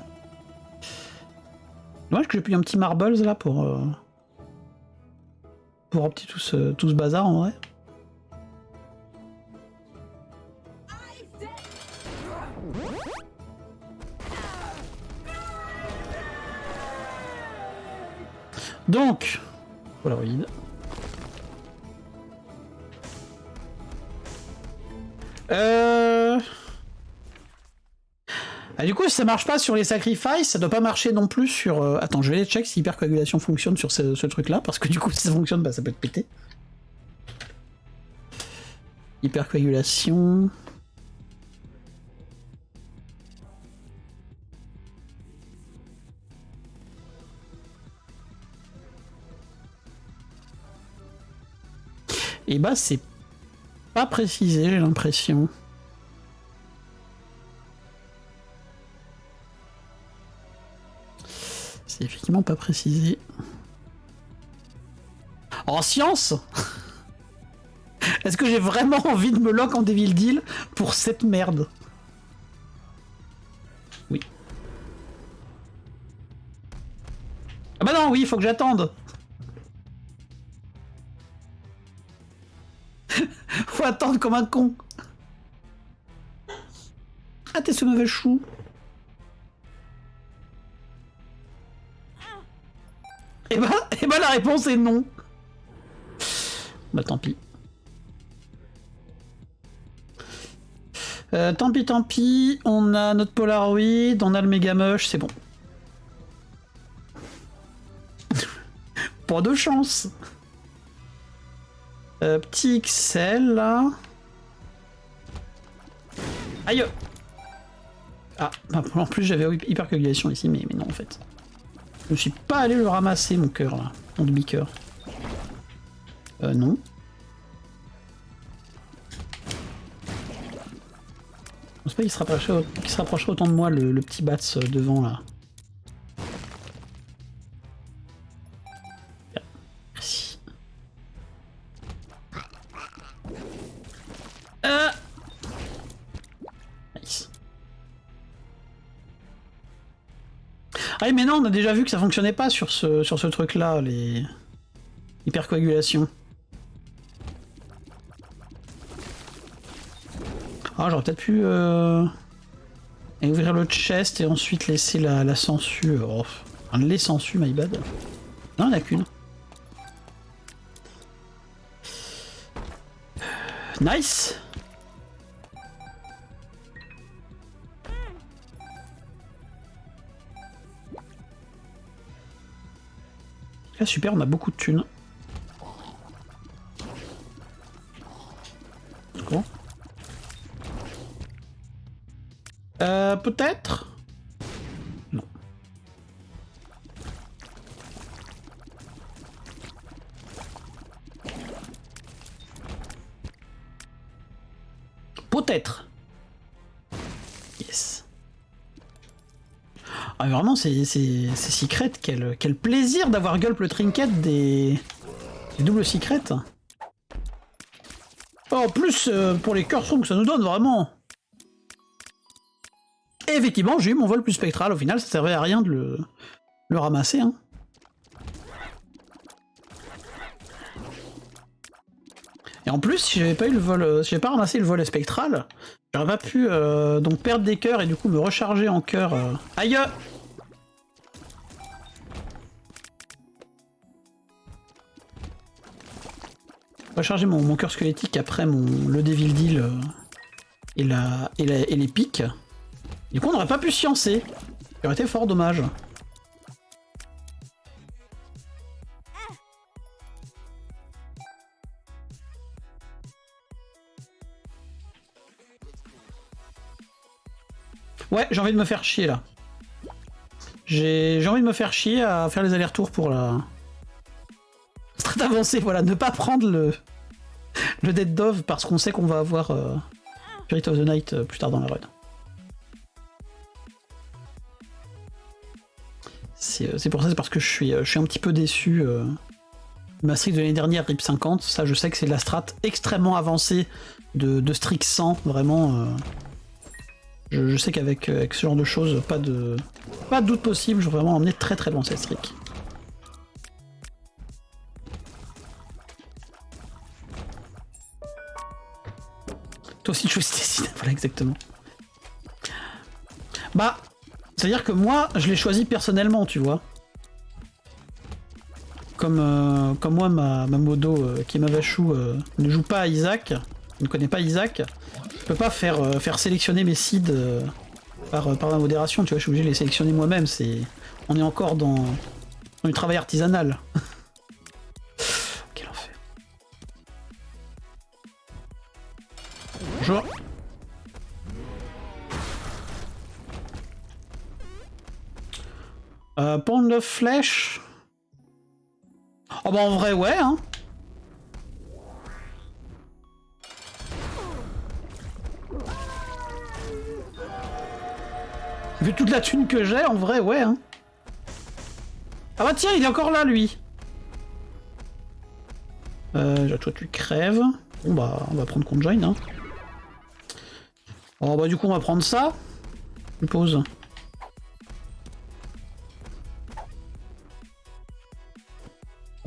Dommage que j'ai pris un petit marbles là pour opti tout ce bazar en vrai. Donc, Polaroid. Ah, du coup, si ça marche pas sur les sacrifices, ça doit pas marcher non plus sur... Attends, je vais aller check si hypercoagulation fonctionne sur ce truc-là, parce que du coup, si ça fonctionne, bah, ça peut être pété. Hypercoagulation... Et bah, c'est pas précisé, j'ai l'impression. C'est effectivement pas précisé. En science. Est-ce que j'ai vraiment envie de me lock en Devil Deal pour cette merde? Oui. Ah bah non, oui, il faut que j'attende. Faut attendre comme un con. Ah, t'es ce mauvais chou. Et bah la réponse est non. Bah tant pis. Tant pis, on a notre Polaroid, on a le Megamush, c'est bon. Pas de chance. Petit XL là. Aïe. Ah, en plus j'avais hypercoagulation ici, mais non en fait. Je suis pas allé le ramasser mon cœur là, mon demi-cœur. Non. Je pense pas qu'il se rapprocherait autant de moi le petit bats devant là. Merci. Nice. Ah mais non, on a déjà vu que ça fonctionnait pas sur ce truc là, les hypercoagulations. Ah, j'aurais peut-être pu ouvrir le chest et ensuite laisser la sangsue. Oh, les sangsues, my bad. Non, il n'y en a qu'une. Nice. Là, super, on a beaucoup de thunes. Bon. Peut-être. Non. Peut-être. Yes. Ah, vraiment, c'est secret. Quel plaisir d'avoir gulp le trinket des doubles secrets. Oh, en plus, pour les cœurs que ça nous donne, vraiment. Et effectivement, j'ai eu mon vol plus spectral. Au final, ça servait à rien de le ramasser. Hein. Et en plus, si j'avais pas eu le vol, si j'avais pas ramassé le vol spectral, j'aurais pas pu donc perdre des cœurs et du coup me recharger en cœur. Aïe! Recharger mon cœur squelettique après le Devil Deal et les pics. Du coup, on n'aurait pas pu sciencer. Ça aurait été fort dommage. Ouais, j'ai envie de me faire chier là. J'ai envie de me faire chier à faire les allers-retours pour la strat avancée, voilà, ne pas prendre le Dead Dove parce qu'on sait qu'on va avoir Spirit of the Night plus tard dans la run. C'est pour ça, c'est parce que je suis un petit peu déçu. Ma streak de l'année dernière, RIP 50, ça je sais que c'est de la strat extrêmement avancée de Strix 100, vraiment. Je sais qu'avec ce genre de choses, pas de doute possible, je vais vraiment emmener très très loin cette streak. Toi aussi tu choisis tes signes, voilà exactement. Bah, c'est-à-dire que moi, je l'ai choisi personnellement, tu vois. comme moi, ma modo Kimavashu ne joue pas à Isaac, ne connaît pas Isaac, je peux pas faire sélectionner mes seeds par ma modération, tu vois, je suis obligé de les sélectionner moi-même, on est encore dans du travail artisanal. Quel enfer. Bonjour. Pound of Flesh. Oh bah en vrai ouais hein. Vu toute la thune que j'ai, en vrai ouais hein. Ah bah tiens, il est encore là lui. Toi tu crèves. Bon bah on va prendre Conjoin hein. Oh bah du coup on va prendre ça. Je pose.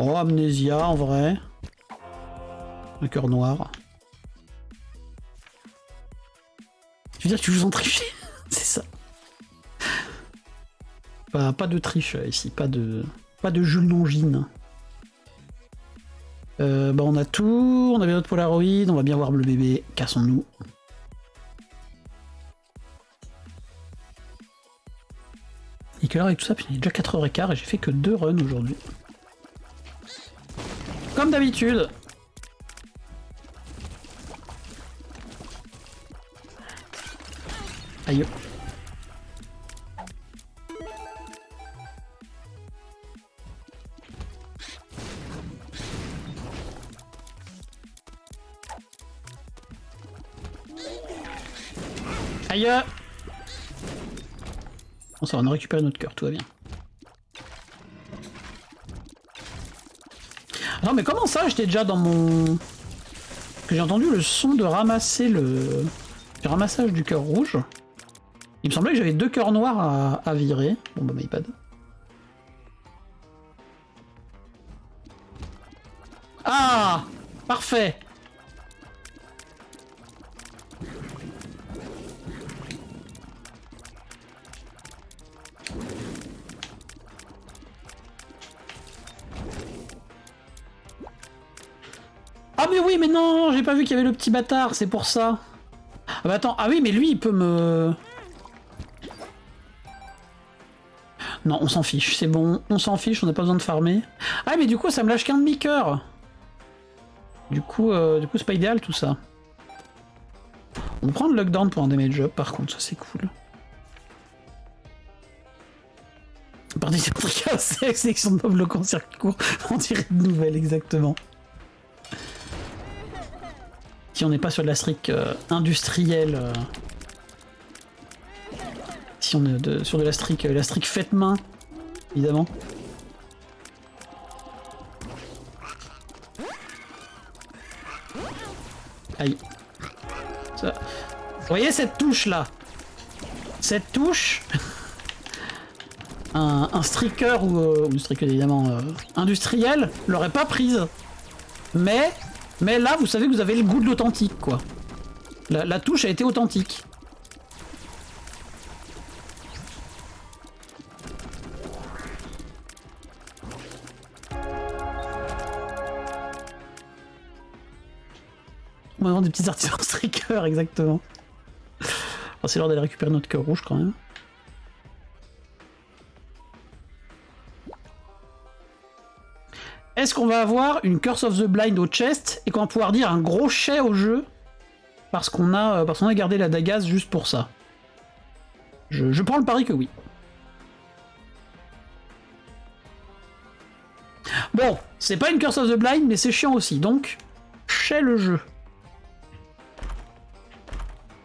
Oh, Amnésia, en vrai. Un cœur noir. Tu veux dire que tu joues en tricher? C'est ça. Pas de triche ici, pas de Jules Longine. Bah on a tout, on a bien notre Polaroid, on va bien voir le bébé, cassons-nous. Et quelle heure avec tout ça? Puis il est déjà 4h15 et j'ai fait que 2 runs aujourd'hui. Comme d'habitude. Aïe. Aïe. Bon ça va, on a récupéré notre cœur, tout va bien. Non mais comment ça, j'étais déjà dans mon... Que j'ai entendu le son de ramasser le ramassage du cœur rouge. Il me semblait que j'avais 2 cœurs noirs à virer. Bon bah my bad. Ah, parfait. Ah mais oui, mais non, j'ai pas vu qu'il y avait le petit bâtard, c'est pour ça. Ah bah attends, ah oui, mais lui, il peut me... Non, on s'en fiche, c'est bon, on s'en fiche, on n'a pas besoin de farmer. Ah mais du coup, ça me lâche qu'un demi-cœur. Du coup, c'est pas idéal tout ça. On prend le lockdown pour un damage up, par contre, ça c'est cool. Partie de sélection de mobs locaux en circuit court, on dirait de nouvelles, exactement. Si on n'est pas sur de la streak industrielle, si on est sur de la streak faite main, évidemment. Aïe. Ça. Vous voyez cette touche là? Cette touche, un streaker ou une streaker évidemment industriel l'aurait pas prise. Mais là, vous savez que vous avez le goût de l'authentique, quoi. La touche a été authentique. On va avoir des petits artisans streakers, exactement. Oh, c'est l'heure d'aller récupérer notre cœur rouge, quand même. Est-ce qu'on va avoir une Curse of the Blind au chest et qu'on va pouvoir dire un gros chais au jeu parce qu'on a gardé la Dagaz juste pour ça? Je prends le pari que oui. Bon, c'est pas une Curse of the Blind, mais c'est chiant aussi, donc chais le jeu.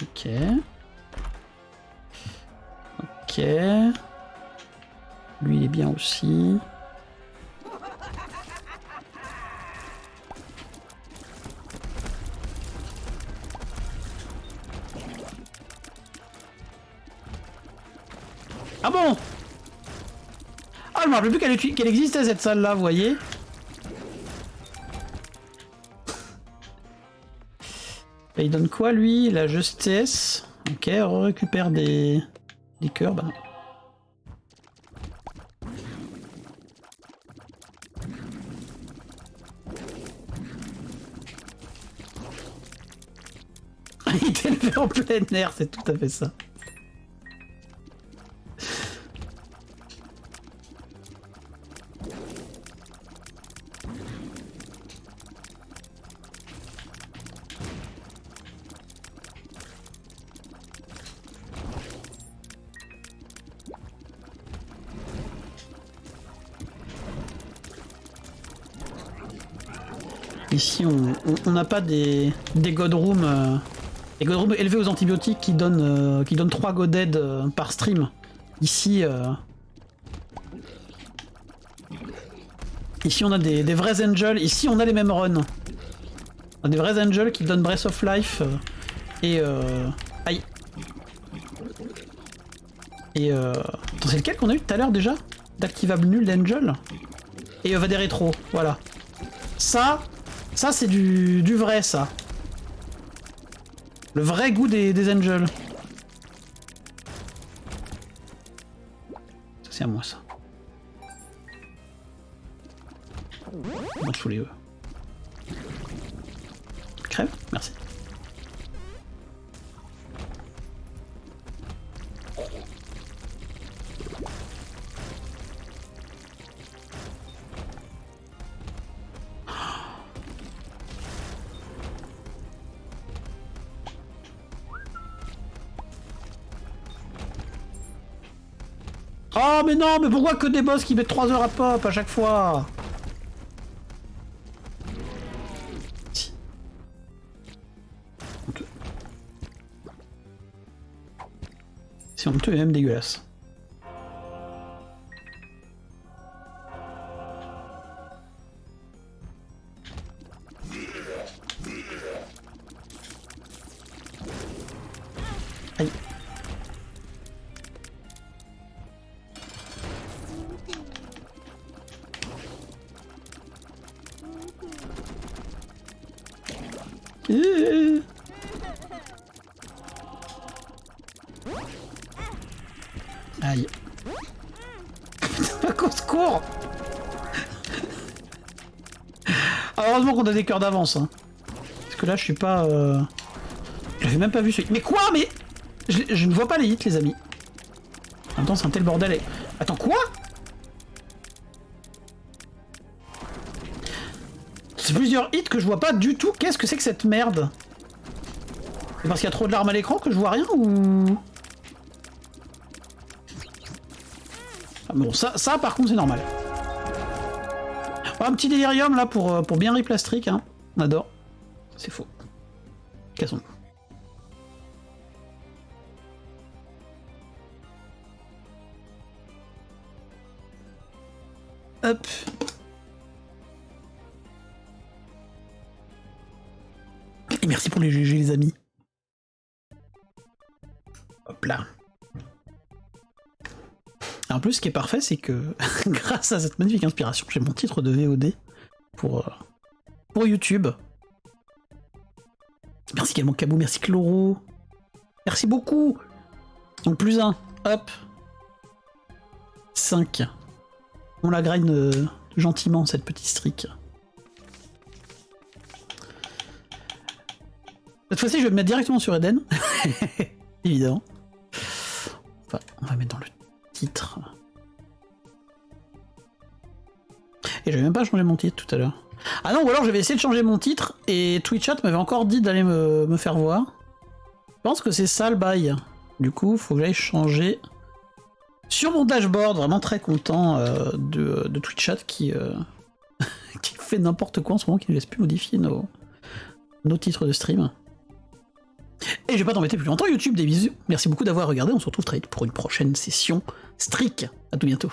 Ok. Ok. Lui, il est bien aussi. Ah bon? Ah, je me rappelle plus qu'elle existait cette salle-là, vous voyez? Et il donne quoi, lui? La justesse. Ok, on récupère des cœurs. Bah. Il était élevé en plein air, c'est tout à fait ça. Ici, on n'a pas des godrooms, des godrooms élevés aux antibiotiques qui donnent 3 go dead par stream. Ici, ici on a des vrais angels. Ici, on a les mêmes runs. On a des vrais angels qui donnent Breath of Life et aïe. Et attends, c'est lequel qu'on a eu tout à l'heure déjà? D'activable nul l'angel. Et va des rétros, voilà. Ça c'est du vrai, ça. Le vrai goût des angels. Ça c'est à moi, ça. Bon, sous les œufs. Crève, merci. Oh mais non, mais pourquoi que des boss qui mettent 3 heures à pop à chaque fois? C'est honteux et même dégueulasse. Aïe. Aïe. Qu'on se court. Heureusement qu'on a des cœurs d'avance. Hein. Parce que là, je suis pas... J'avais même pas vu ce... Mais quoi? Mais je ne vois pas les hits, les amis. En même temps, c'est un tel bordel. Et... Attends, quoi? C'est plusieurs hits que je vois pas du tout. Qu'est-ce que c'est que cette merde? C'est parce qu'il y a trop de larmes à l'écran que je vois rien ou... Ah bon, ça par contre c'est normal. Oh, un petit délirium là pour bien replastric, hein. On adore. C'est faux. Cassons. Hop. Et merci pour les GG les amis. Hop là. Et en plus, ce qui est parfait, c'est que grâce à cette magnifique inspiration, j'ai mon titre de VOD pour YouTube. Merci également Cabou, merci Chloro. Merci beaucoup. Donc plus un, hop. 5. On la grind gentiment, cette petite streak. Cette fois-ci, je vais me mettre directement sur Eden. Évidemment. Enfin, on va mettre dans le titre. Et j'avais même pas changé mon titre tout à l'heure. Ah non, ou alors j'avais essayé de changer mon titre et Twitchat m'avait encore dit d'aller me faire voir. Je pense que c'est ça le bail. Du coup, faut que j'aille changer sur mon dashboard. Vraiment très content de Twitchat qui fait n'importe quoi en ce moment, qui ne laisse plus modifier nos titres de stream. Et je vais pas t'embêter plus longtemps, YouTube, des bisous. Merci beaucoup d'avoir regardé, on se retrouve très vite pour une prochaine session Streak. À tout bientôt.